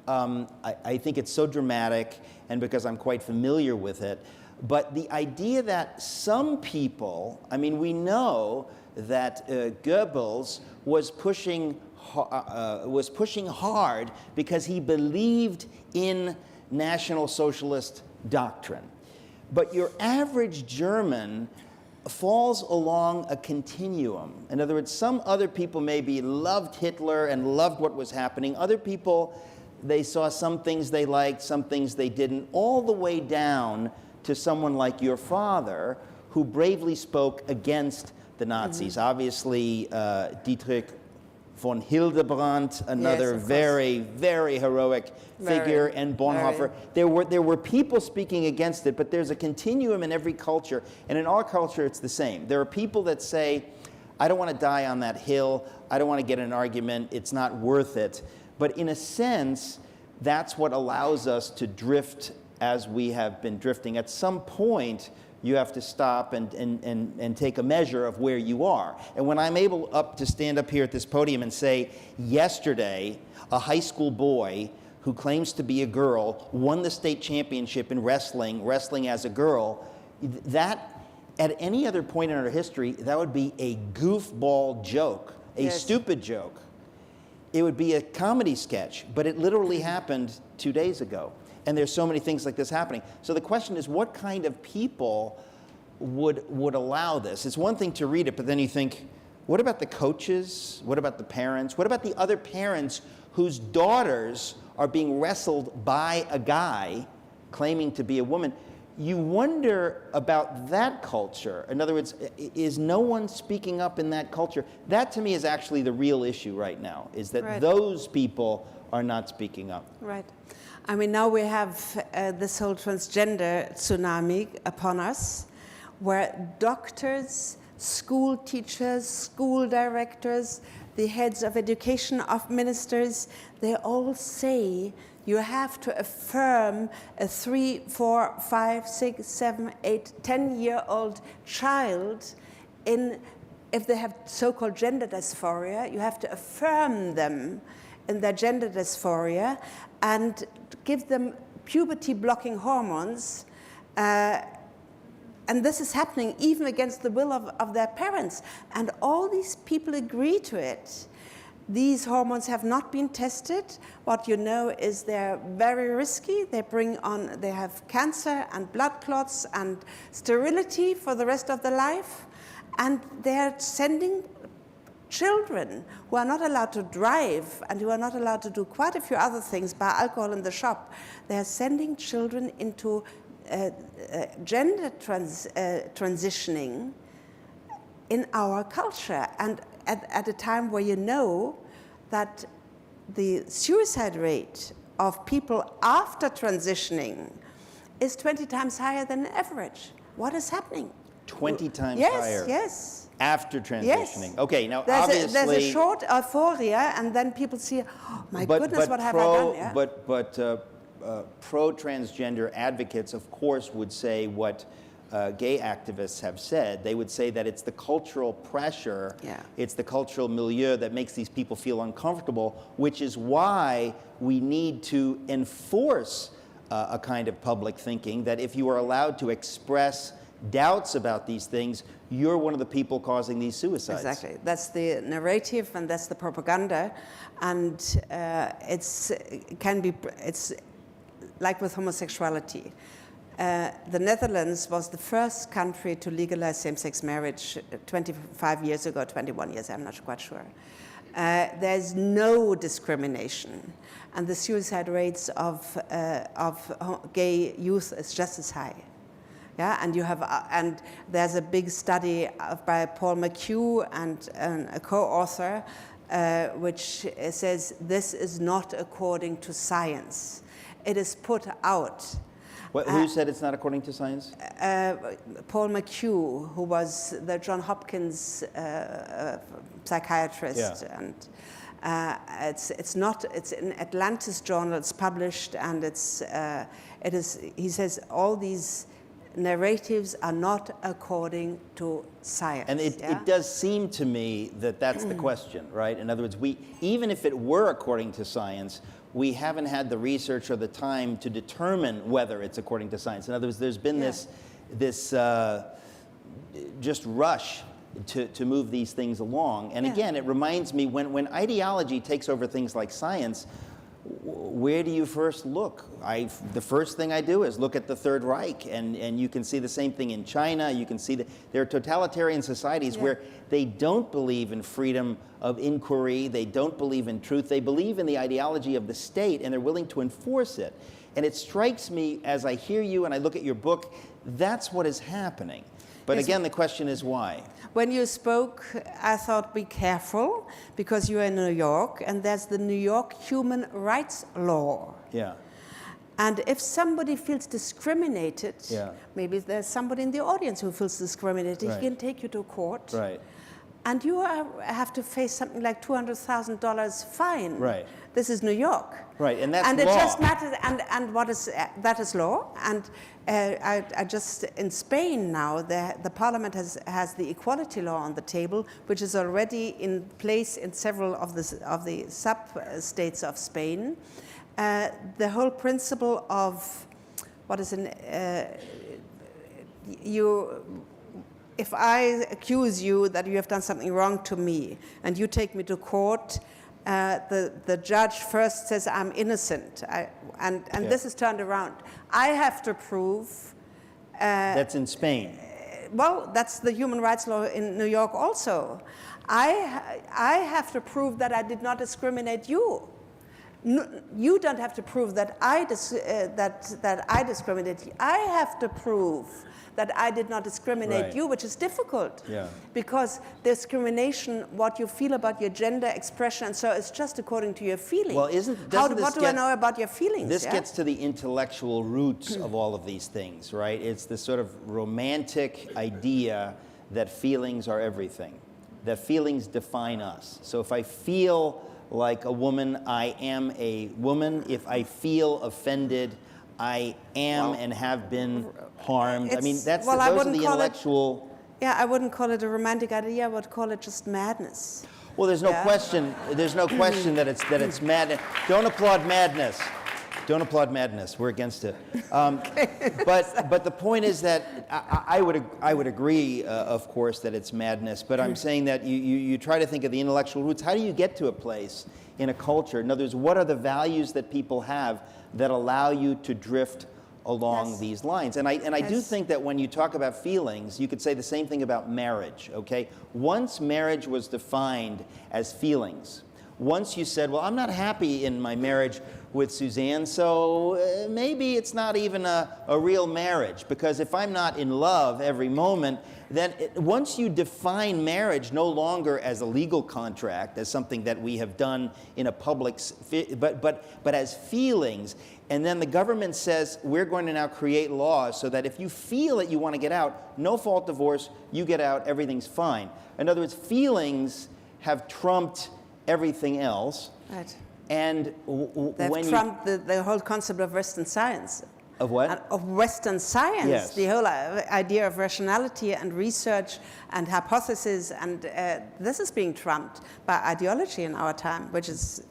I think it's so dramatic, and because I'm quite familiar with it. But the idea that some people, I mean, we know that Goebbels was pushing hard because he believed in National Socialist doctrine. But your average German falls along a continuum. In other words, some other people maybe loved Hitler and loved what was happening. Other people, they saw some things they liked, some things they didn't, all the way down to someone like your father, who bravely spoke against the Nazis. Obviously, Dietrich von Hildebrand, another very, very heroic figure, and Bonhoeffer. There were people speaking against it, but there's a continuum in every culture, and in our culture it's the same. There are people that say, I don't want to die on that hill, I don't want to get in an argument, it's not worth it. But in a sense, that's what allows us to drift as we have been drifting. At some point, you have to stop and take a measure of where you are. And when I'm able to stand up here at this podium and say, yesterday, a high school boy who claims to be a girl won the state championship in wrestling as a girl, that, at any other point in our history, that would be a goofball joke, a stupid joke. It would be a comedy sketch, but it literally happened 2 days ago. And there's so many things like this happening. So the question is, what kind of people would allow this? It's one thing to read it, but then you think, what about the coaches? What about the parents? What about the other parents whose daughters are being wrestled by a guy claiming to be a woman? You wonder about that culture. In other words, is no one speaking up in that culture? That, to me, is actually the real issue right now, is that those people are not speaking up. Right. I mean, now we have this whole transgender tsunami upon us, where doctors, school teachers, school directors, the heads of education, of ministers, they all say you have to affirm a 3, 4, 5, 6, 7, 8, 10-year-old child if they have so-called gender dysphoria, you have to affirm them in their gender dysphoria and give them puberty-blocking hormones. And this is happening even against the will of their parents. And all these people agree to it. These hormones have not been tested. What you know is they're very risky. They have cancer and blood clots and sterility for the rest of their life. And they're sending children who are not allowed to drive and who are not allowed to do quite a few other things, buy alcohol in the shop. They're sending children into gender transitioning in our culture, and at a time where you know that the suicide rate of people after transitioning is 20 times higher than average. What is happening? 20 times higher? Yes. After transitioning? Yes. Okay, now there's obviously... There's a short euphoria, and then people see, oh my goodness, what have I done? Yeah? But pro-transgender advocates, of course, would say what gay activists have said. They would say that it's the cultural pressure, it's the cultural milieu that makes these people feel uncomfortable, which is why we need to enforce a kind of public thinking that if you are allowed to express doubts about these things, you're one of the people causing these suicides. Exactly. That's the narrative and that's the propaganda. And it's like with homosexuality. The Netherlands was the first country to legalize same-sex marriage 25 years ago, 21 years, I'm not quite sure. There's no discrimination. And the suicide rates of gay youth is just as high. Yeah, and there's a big study by Paul McHugh and a co-author, which says this is not according to science. It is put out. Who said it's not according to science? Paul McHugh, who was the John Hopkins psychiatrist, and it's in Atlantis Journal. It's published, and he says all these narratives are not according to science. And it does seem to me that that's the question, right? In other words, even if it were according to science, we haven't had the research or the time to determine whether it's according to science. In other words, there's been this just rush to move these things along. And again, it reminds me, when ideology takes over things like science, where do you first look? The first thing I do is look at the Third Reich, and you can see the same thing in China. You can see that there are totalitarian societies where they don't believe in freedom of inquiry. They don't believe in truth. They believe in the ideology of the state, and they're willing to enforce it. And it strikes me as I hear you and I look at your book, that's what is happening. But again, the question is why? When you spoke, I thought, be careful, because you're in New York, and there's the New York human rights law. Yeah. And if somebody feels discriminated, Yeah. maybe there's somebody in the audience who feels discriminated, Right. he can take you to court. Right. And you have to face something like $200,000 fine. Right. This is New York. Right, and that's and law. it just matters. And what is that is law. And I just in Spain now, the parliament has the equality law on the table, which is already in place in several of the sub-states of Spain. The whole principle of what is if I accuse you that you have done something wrong to me, and you take me to court, the judge first says I'm innocent, and this is turned around. I have to prove. That's in Spain. Well, that's the human rights law in New York also. I have to prove that I did not discriminate you. No, you don't have to prove that I discriminated you. I have to prove that I did not discriminate you, which is difficult. Yeah. Because discrimination, what you feel about your gender expression, so it's just according to your feelings. Well, what do I know about your feelings? This gets to the intellectual roots of all of these things, right? It's this sort of romantic idea that feelings are everything, that feelings define us. So if I feel like a woman, I am a woman. If I feel offended, I am and have been harmed. I mean, those are the intellectual. I wouldn't call it a romantic idea. I would call it just madness. Well, there's no question. There's no question that it's madness. Don't applaud madness. Don't applaud madness. We're against it. But the point is that I would agree, of course, that it's madness. But I'm saying that you try to think of the intellectual roots. How do you get to a place in a culture? In other words, what are the values that people have that allow you to drift along these lines? And I do think that when you talk about feelings, you could say the same thing about marriage, okay? Once marriage was defined as feelings, once you said, well, I'm not happy in my marriage with Suzanne, so maybe it's not even a real marriage, because if I'm not in love every moment, then once you define marriage no longer as a legal contract, as something that we have done in a public, but as feelings, and then the government says, we're going to now create laws so that if you feel that you want to get out, no fault divorce, you get out, everything's fine. In other words, feelings have trumped everything else. Right. And They've trumped the whole concept of Western science. Of what? Of Western science. Yes. The whole idea of rationality and research and hypothesis, and this is being trumped by ideology in our time, which is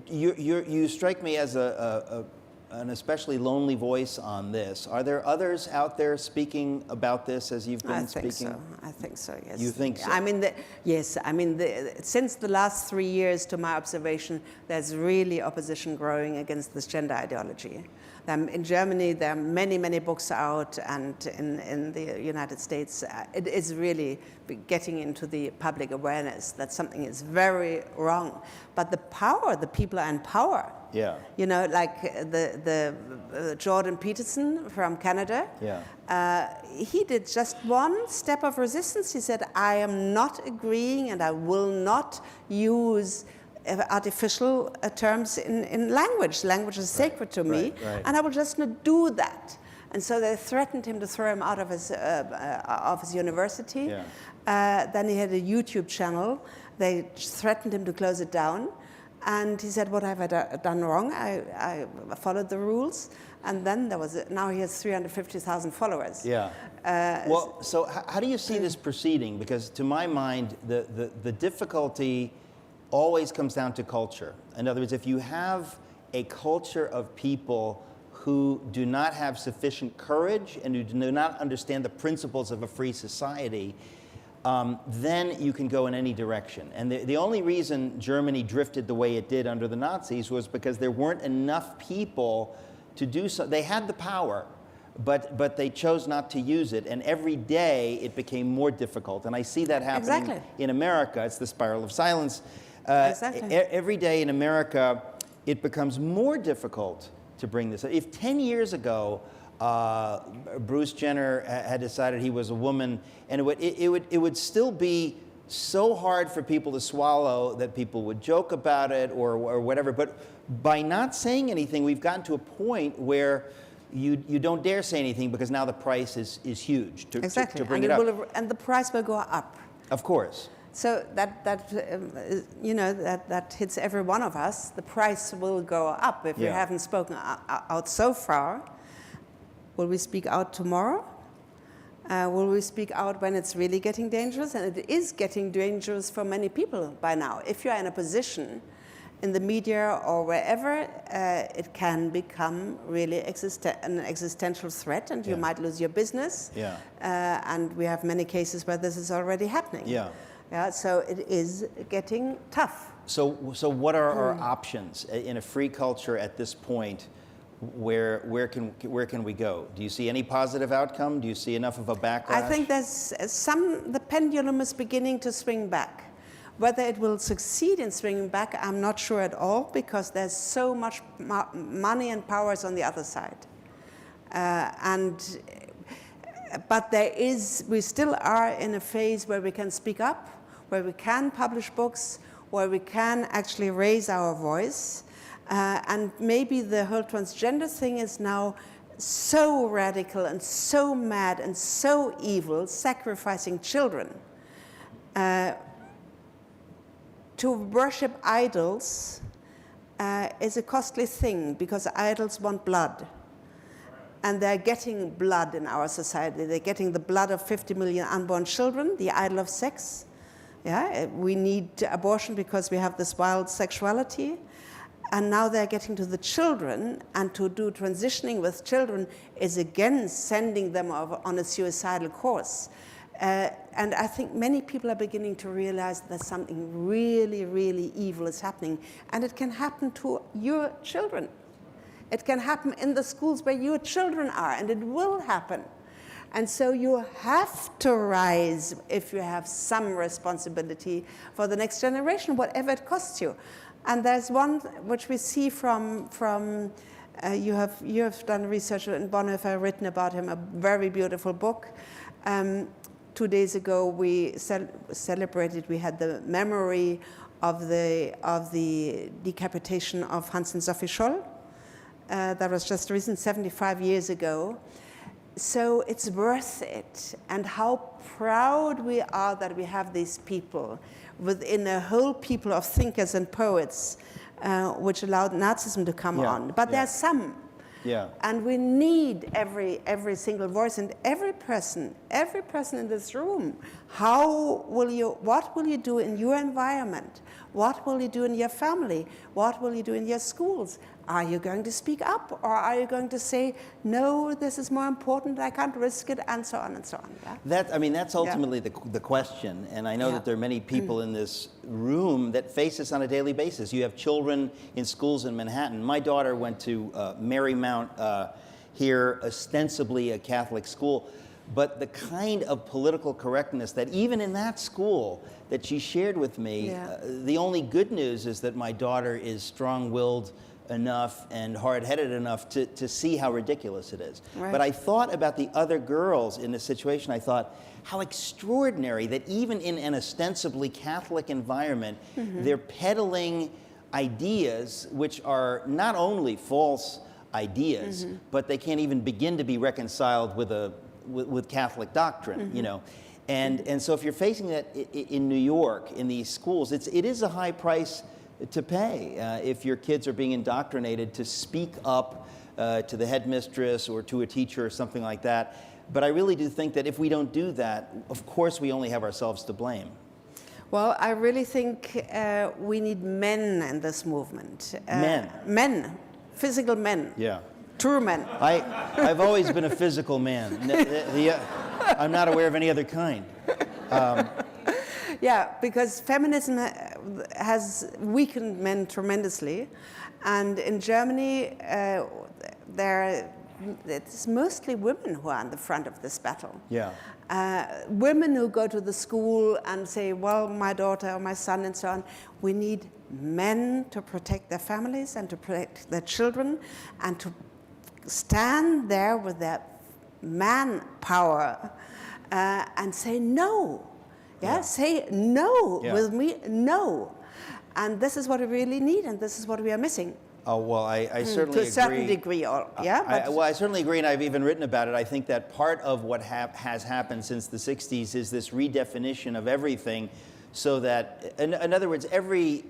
you strike me as an especially lonely voice on this. Are there others out there speaking about this as you've been speaking? I think so, yes. You think so? I mean, yes. I mean, since the last 3 years, to my observation, there's really opposition growing against this gender ideology. In Germany, there are many, many books out, and in the United States, it is really getting into the public awareness that something is very wrong. But the people are in power. Yeah. You know, like the Jordan Peterson from Canada. Yeah. He did just one step of resistance. He said, I am not agreeing, and I will not use artificial terms in language. Language is sacred to me, and I will just not do that. And so they threatened him to throw him out of his university. Yeah. Then he had a YouTube channel. They threatened him to close it down. And he said, what have I done wrong? I followed the rules. And then now he has 350,000 followers. Yeah. Well, so how do you see this proceeding? Because to my mind, the difficulty always comes down to culture. In other words, if you have a culture of people who do not have sufficient courage and who do not understand the principles of a free society, then you can go in any direction. And the only reason Germany drifted the way it did under the Nazis was because there weren't enough people to do so. They had the power, but they chose not to use it. And every day it became more difficult. And I see that happening in America. It's the spiral of silence. Every day in America, it becomes more difficult to bring this. If 10 years ago, Bruce Jenner had decided he was a woman, and it would still be so hard for people to swallow that people would joke about it or whatever. But by not saying anything, we've gotten to a point where you don't dare say anything because now the price is huge to bring it up. And the price will go up. Of course. So that hits every one of us. The price will go up if we haven't spoken out so far. Will we speak out tomorrow? Will we speak out when it's really getting dangerous? And it is getting dangerous for many people by now. If you're in a position in the media or wherever, it can become really an existential threat, and you might lose your business. And we have many cases where this is already happening. So it is getting tough. So what are our options in a free culture at this point? Where can we go? Do you see any positive outcome? Do you see enough of a backlash? I think the pendulum is beginning to swing back. Whether it will succeed in swinging back, I'm not sure at all, because there's so much money and powers on the other side. But we still are in a phase where we can speak up, where we can publish books, where we can actually raise our voice. And maybe the whole transgender thing is now so radical and so mad and so evil, sacrificing children. To worship idols is a costly thing, because idols want blood. And they're getting blood in our society. They're getting the blood of 50 million unborn children, the idol of sex. We need abortion because we have this wild sexuality. And now they're getting to the children, and to do transitioning with children is again sending them on a suicidal course. And I think many people are beginning to realize that something really, really evil is happening. And it can happen to your children. It can happen in the schools where your children are, and it will happen. And so you have to rise if you have some responsibility for the next generation, whatever it costs you. And there's one which we see from you have done research, and Bonhoeffer written about him, a very beautiful book. 2 days ago we celebrated, we had the memory of the decapitation of Hans and Sophie Scholl. That was just recent, 75 years ago. So it's worth it. And how proud we are that we have these people within a whole people of thinkers and poets, which allowed Nazism to come on. But there's some. And we need every single voice, and every person in this room. What will you do in your environment? What will you do in your family? What will you do in your schools? Are you going to speak up, or are you going to say, no, this is more important, I can't risk it, and so on and so on? That's ultimately the question. And I know that there are many people in this room that face this on a daily basis. You have children in schools in Manhattan. My daughter went to Marymount here, ostensibly a Catholic school. But the kind of political correctness that even in that school that she shared with me, the only good news is that my daughter is strong-willed enough and hard-headed enough to see how ridiculous it is. But I thought about the other girls in this situation. I thought, how extraordinary that even in an ostensibly Catholic environment, they're peddling ideas which are not only false ideas, but they can't even begin to be reconciled with Catholic doctrine, you know. And so if you're facing that in New York, in these schools, it is a high price to pay if your kids are being indoctrinated to speak up to the headmistress or to a teacher or something like that. But I really do think that if we don't do that, of course we only have ourselves to blame. Well, I really think we need men in this movement. Men? Men, physical men. Yeah. True men. I've always been a physical man. I'm not aware of any other kind. Yeah, because feminism has weakened men tremendously. And in Germany, it's mostly women who are on the front of this battle. Yeah. Women who go to the school and say, well, my daughter or my son and so on, we need men to protect their families and to protect their children and to stand there with their manpower and say no. Yeah? Say no with me, no. And this is what we really need, and this is what we are missing. Oh, well, I certainly agree. To a certain degree, yeah. Well, I certainly agree, and I've even written about it. I think that part of what has happened since the 60s is this redefinition of everything, so that, in other words, every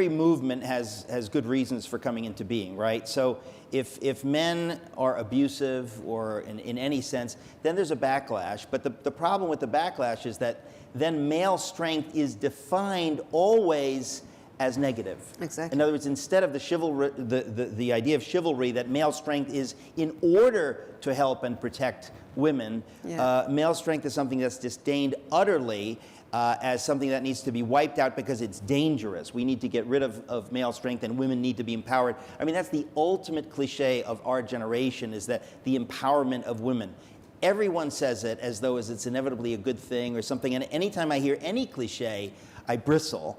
movement has good reasons for coming into being, right? So if men are abusive or in any sense, then there's a backlash. But the problem with the backlash is that then male strength is defined always as negative. Exactly. In other words, instead of the chivalry, the idea of chivalry, that male strength is in order to help and protect women, male strength is something that's disdained utterly as something that needs to be wiped out because it's dangerous. We need to get rid of male strength, and women need to be empowered. I mean, that's the ultimate cliche of our generation, is that the empowerment of women. Everyone says it as though it's inevitably a good thing or something, and anytime I hear any cliche, I bristle.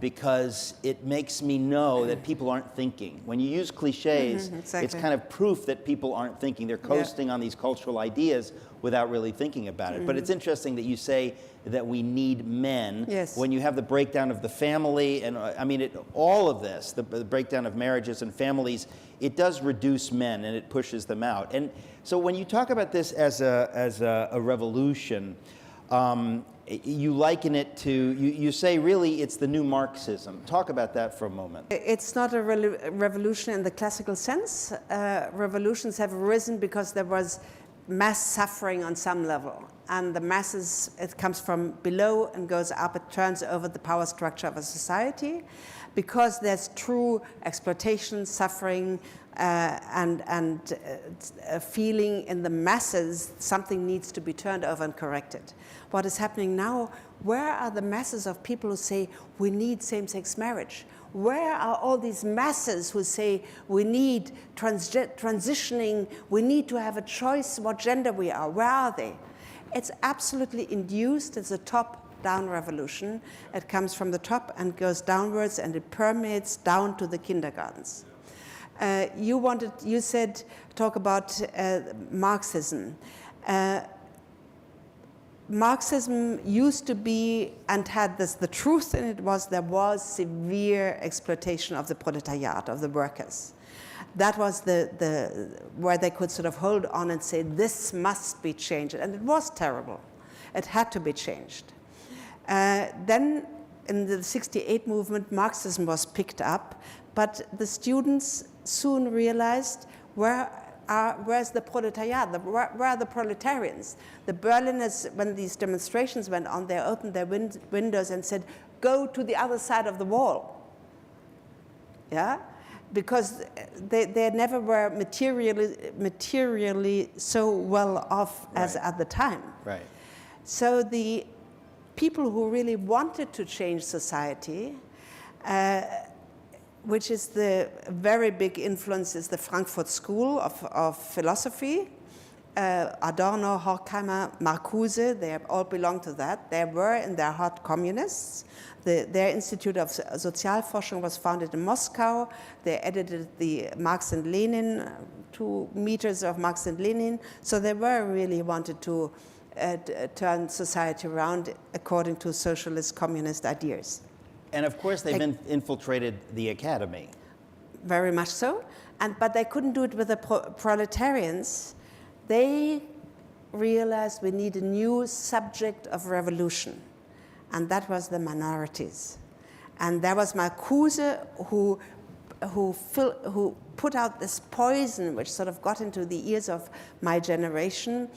Because it makes me know that people aren't thinking. When you use cliches, exactly. It's kind of proof that people aren't thinking. They're coasting on these cultural ideas without really thinking about it. But it's interesting that you say that we need men. Yes. When you have the breakdown of the family, and I mean, all of this, the breakdown of marriages and families, it does reduce men and it pushes them out. And so when you talk about this as a revolution, you liken it to, you say really it's the new Marxism. Talk about that for a moment. It's not a revolution in the classical sense. Revolutions have arisen because there was mass suffering on some level. And the masses, it comes from below and goes up, it turns over the power structure of a society. Because there's true exploitation, suffering, and a feeling in the masses, something needs to be turned over and corrected. What is happening now, where are the masses of people who say we need same-sex marriage? Where are all these masses who say we need transitioning, we need to have a choice what gender we are? Where are they? It's absolutely induced. It's a top-down revolution. It comes from the top and goes downwards, and it permeates down to the kindergartens. You said, talk about Marxism. Marxism used to be, and had this, the truth in it was there was severe exploitation of the proletariat, of the workers. That was where they could sort of hold on and say, this must be changed. And it was terrible. It had to be changed. Then in the 68 movement, Marxism was picked up, but the students soon realized where's the proletariat? Where are the proletarians? The Berliners, when these demonstrations went on, they opened their windows and said, go to the other side of the wall. Yeah? Because they never were materially so well off as at the time. Right. So the people who really wanted to change society, which is the very big influence, is the Frankfurt School of Philosophy. Adorno, Horkheimer, Marcuse, they all belong to that. They were in their heart communists. Their Institute of Sozialforschung was founded in Moscow. They edited the Marx and Lenin, 2 meters of Marx and Lenin. So they were really wanted to turn society around according to socialist, communist ideas. And of course, they've infiltrated the academy. Very much so. But they couldn't do it with the proletarians. They realized we need a new subject of revolution. And that was the minorities. And there was Marcuse who put out this poison which sort of got into the ears of my generation.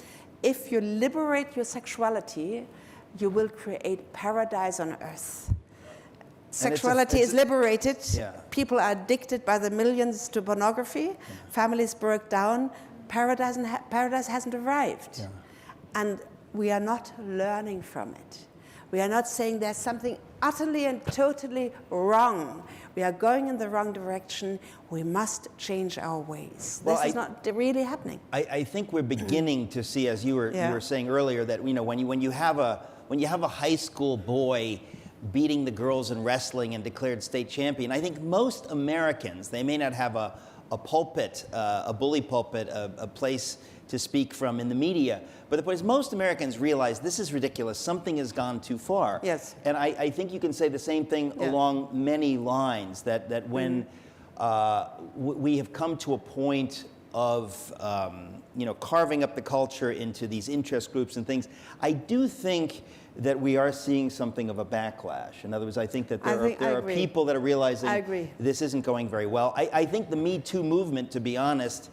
If you liberate your sexuality, you will create paradise on earth. Sexuality is liberated. Yeah. People are addicted by the millions to pornography. Yeah. Families broke down. Paradise hasn't arrived. Yeah. And we are not learning from it. We are not saying there's something utterly and totally wrong. We are going in the wrong direction. We must change our ways. This is not really happening. I think we're beginning to see, as you were saying earlier, that when you have a high school boy beating the girls in wrestling and declared state champion, I think most Americans, they may not have a pulpit, a bully pulpit, a place to speak from in the media, but the point is most Americans realize this is ridiculous. Something has gone too far. Yes. And I think you can say the same thing along many lines, that when we have come to a point of carving up the culture into these interest groups and things, I do think that we are seeing something of a backlash. In other words, I think that there are people that are realizing this isn't going very well. I think the Me Too movement, to be honest,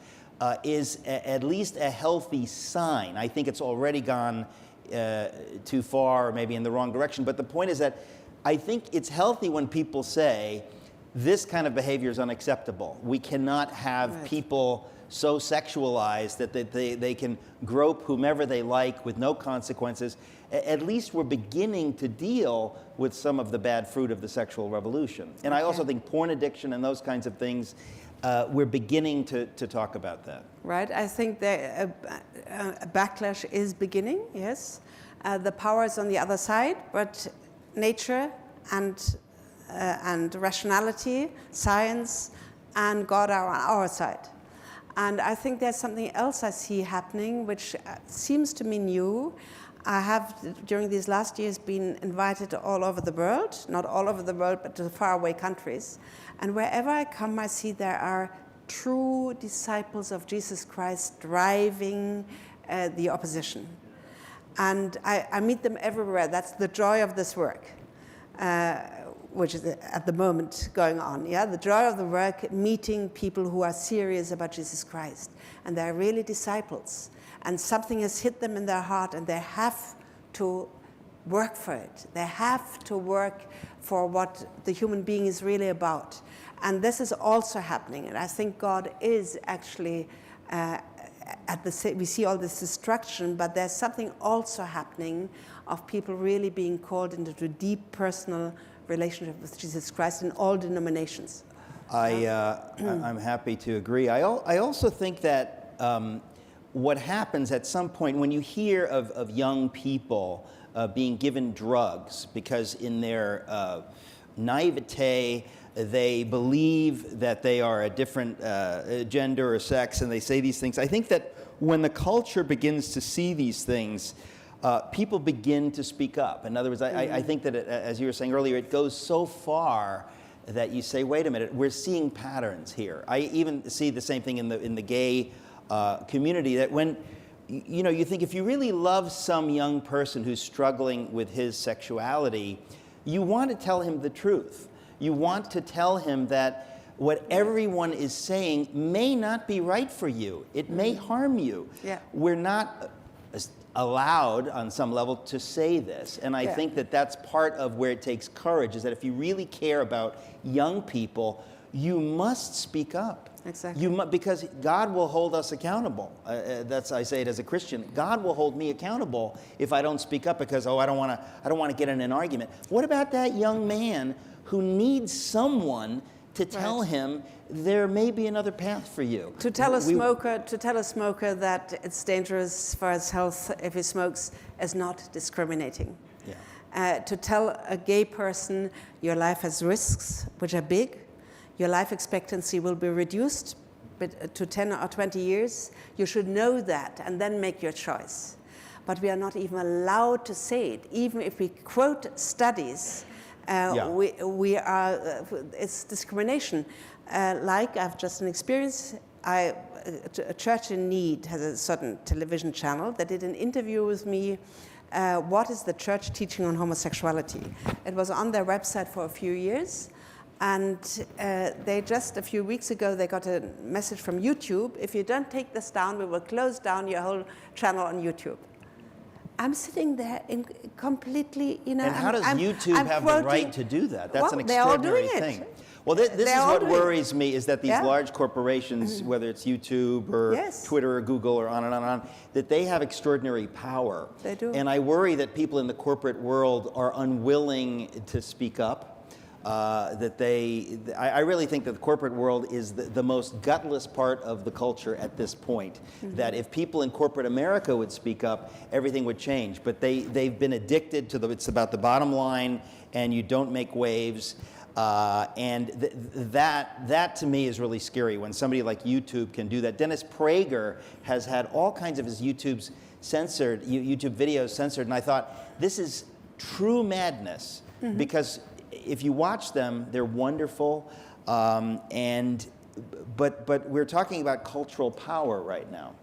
is at least a healthy sign. I think it's already gone too far, or maybe in the wrong direction. But the point is that I think it's healthy when people say, this kind of behavior is unacceptable. We cannot have people so sexualized that they can grope whomever they like with no consequences. At least we're beginning to deal with some of the bad fruit of the sexual revolution. And I also think porn addiction and those kinds of things, we're beginning to talk about that. Right. I think a backlash is beginning, yes. The power is on the other side, but nature and rationality, science, and God are on our side. And I think there's something else I see happening, which seems to me new. I have, during these last years, been invited all over the world, not all over the world, but to faraway countries. And wherever I come, I see there are true disciples of Jesus Christ driving the opposition. And I meet them everywhere. That's the joy of this work, which is at the moment going on. Yeah, the joy of the work, meeting people who are serious about Jesus Christ. And they're really disciples. And something has hit them in their heart, and they have to work for it. They have to work for what the human being is really about. And this is also happening. And I think God is actually we see all this destruction, but there's something also happening of people really being called into a deep personal relationship with Jesus Christ in all denominations. I'm happy to agree. I also think that what happens at some point when you hear of young people being given drugs because in their naivete they believe that they are a different gender or sex, and they say these things. I think that when the culture begins to see these things, people begin to speak up. In other words, I think that, as you were saying earlier, it goes so far that you say, wait a minute, we're seeing patterns here. I even see the same thing in the gay community, that when you think if you really love some young person who's struggling with his sexuality, you want to tell him the truth. You want to tell him that what everyone is saying may not be right for you. It may harm you. Yeah. We're not allowed on some level to say this. And I think that that's part of where it takes courage, is that if you really care about young people, you must speak up. Exactly. Because God will hold us accountable. I say it as a Christian. God will hold me accountable if I don't speak up because, I don't want to get in an argument. What about that young man who needs someone to tell him there may be another path for you? To tell a smoker that it's dangerous for his health if he smokes is not discriminating. Yeah. To tell a gay person your life has risks which are big, your life expectancy will be reduced to 10 or 20 years, you should know that and then make your choice. But we are not even allowed to say it. Even if we quote studies, it's discrimination. Like I've just an experience, a church in need has a certain television channel that did an interview with me what is the church teaching on homosexuality? It was on their website for a few years, and they just a few weeks ago they got a message from YouTube: if you don't take this down, we will close down your whole channel on YouTube. I'm sitting there in completely, And how does YouTube have the right to do that? That's an they're all doing extraordinary it. thing. Well, this is what worries me, is that these Yeah. large corporations, whether it's YouTube or Yes. Twitter or Google or on and on and on, that they have extraordinary power. They do. And I worry that people in the corporate world are unwilling to speak up. I really think that the corporate world is the most gutless part of the culture at this point. That if people in corporate America would speak up, everything would change. But they've been addicted to it's about the bottom line, and you don't make waves. And that to me is really scary when somebody like YouTube can do that. Dennis Prager has had all kinds of his YouTube videos censored, and I thought, this is true madness, because if you watch them, they're wonderful, but we're talking about cultural power right now.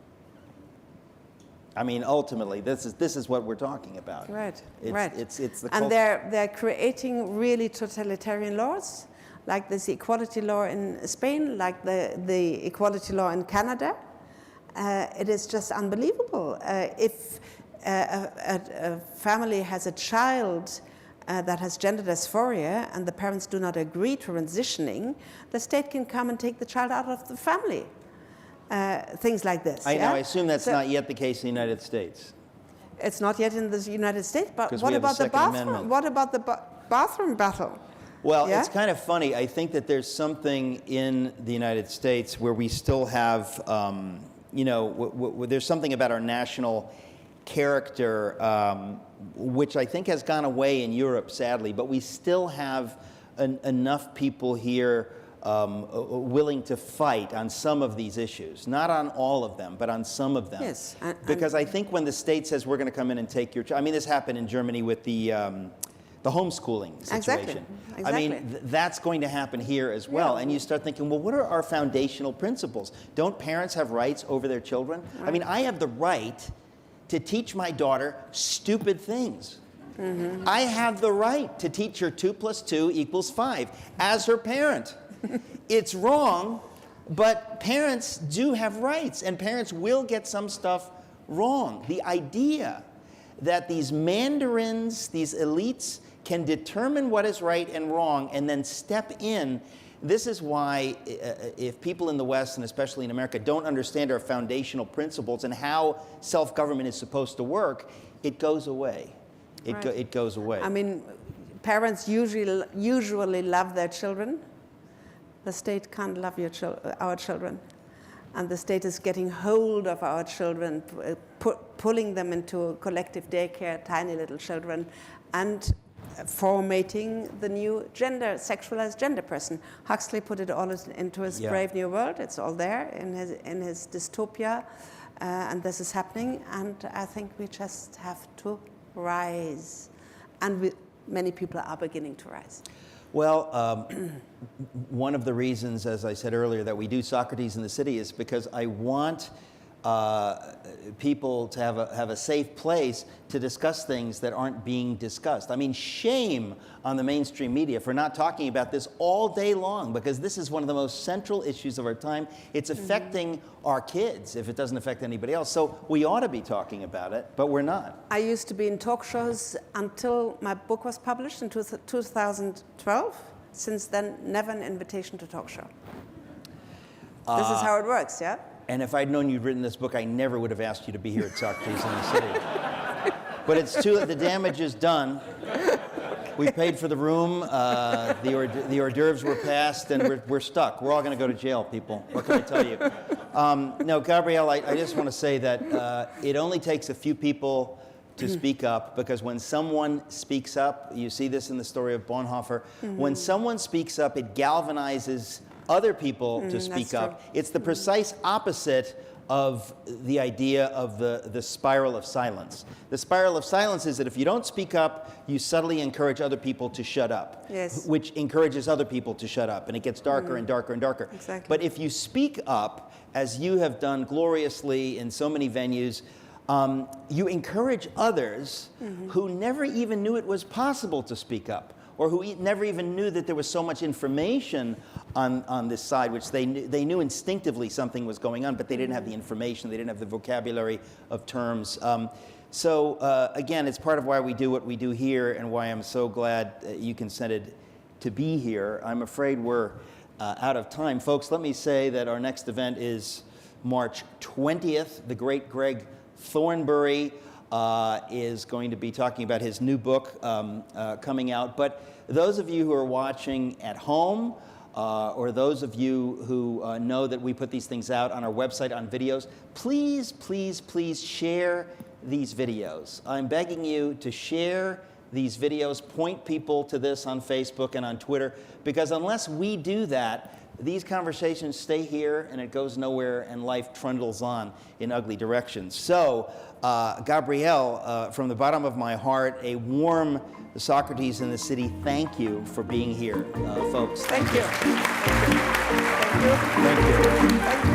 I mean, ultimately, this is what we're talking about. Right, right. It's the and they're creating really totalitarian laws, like this equality law in Spain, like the equality law in Canada. It is just unbelievable. If a family has a child that has gender dysphoria and the parents do not agree to transitioning, the state can come and take the child out of the family. Things like this. I know. I assume that's not yet the case in the United States. It's not yet in the United States, but what we have about the the Second bathroom? Amendment. What about the bathroom battle? Well, Yeah? it's kind of funny. I think that there's something in the United States where we still have, there's something about our national character, which I think has gone away in Europe, sadly, but we still have enough people here willing to fight on some of these issues. Not on all of them, but on some of them. Yes. Because I think when the state says, we're going to come in and take your child, I mean, this happened in Germany with the homeschooling situation. Exactly. I mean, that's going to happen here as well. Yeah. And you start thinking, well, what are our foundational principles? Don't parents have rights over their children? Right. I mean, I have the right to teach my daughter stupid things. I have the right to teach her 2 + 2 = 5 as her parent. It's wrong, but parents do have rights, and parents will get some stuff wrong. The idea that these mandarins, these elites, can determine what is right and wrong and then step in. This is why if people in the West, and especially in America, don't understand our foundational principles and how self-government is supposed to work, it goes away. It goes away. I mean, parents usually love their children. The state can't love our children. And the state is getting hold of our children, pulling them into collective daycare, tiny little children, and formatting the new sexualized gender person. Huxley put it all into his Brave New World. It's all there in his dystopia, and this is happening. And I think we just have to rise, and many people are beginning to rise. Well, one of the reasons, as I said earlier, that we do Socrates in the City is because I want people to have a safe place to discuss things that aren't being discussed. I mean, shame on the mainstream media for not talking about this all day long, because this is one of the most central issues of our time. It's affecting our kids if it doesn't affect anybody else. So we ought to be talking about it, but we're not. I used to be in talk shows until my book was published in 2012. Since then, never an invitation to talk show. This is how it works, yeah? And if I'd known you'd written this book, I never would have asked you to be here at Socrates in the City. But it's too late. The damage is done. We paid for the room. The hors d'oeuvres were passed, and we're stuck. We're all going to go to jail, people. What can I tell you? No, Gabriele, I just want to say that it only takes a few people to speak up, because when someone speaks up, you see this in the story of Bonhoeffer, when someone speaks up, it galvanizes other people to speak up. It's the precise opposite of the idea of the spiral of silence. The spiral of silence is that if you don't speak up, you subtly encourage other people to shut up, which encourages other people to shut up, and it gets darker and darker and darker. Exactly. But if you speak up, as you have done gloriously in so many venues, you encourage others who never even knew it was possible to speak up, or who never even knew that there was so much information on this side, which they knew instinctively something was going on, but they didn't have the information, they didn't have the vocabulary of terms. So again, it's part of why we do what we do here, and why I'm so glad you consented to be here. I'm afraid we're out of time. Folks, let me say that our next event is March 20th. The great Greg Thornbury is going to be talking about his new book coming out. But those of you who are watching at home, or those of you who know that we put these things out on our website on videos, please, please, please share these videos. I'm begging you to share these videos, point people to this on Facebook and on Twitter, because unless we do that, these conversations stay here and it goes nowhere, and life trundles on in ugly directions. So, Gabriele, from the bottom of my heart, a warm Socrates in the City thank you for being here, folks. Thank you. Thank you. Thank you. Thank you. Thank you.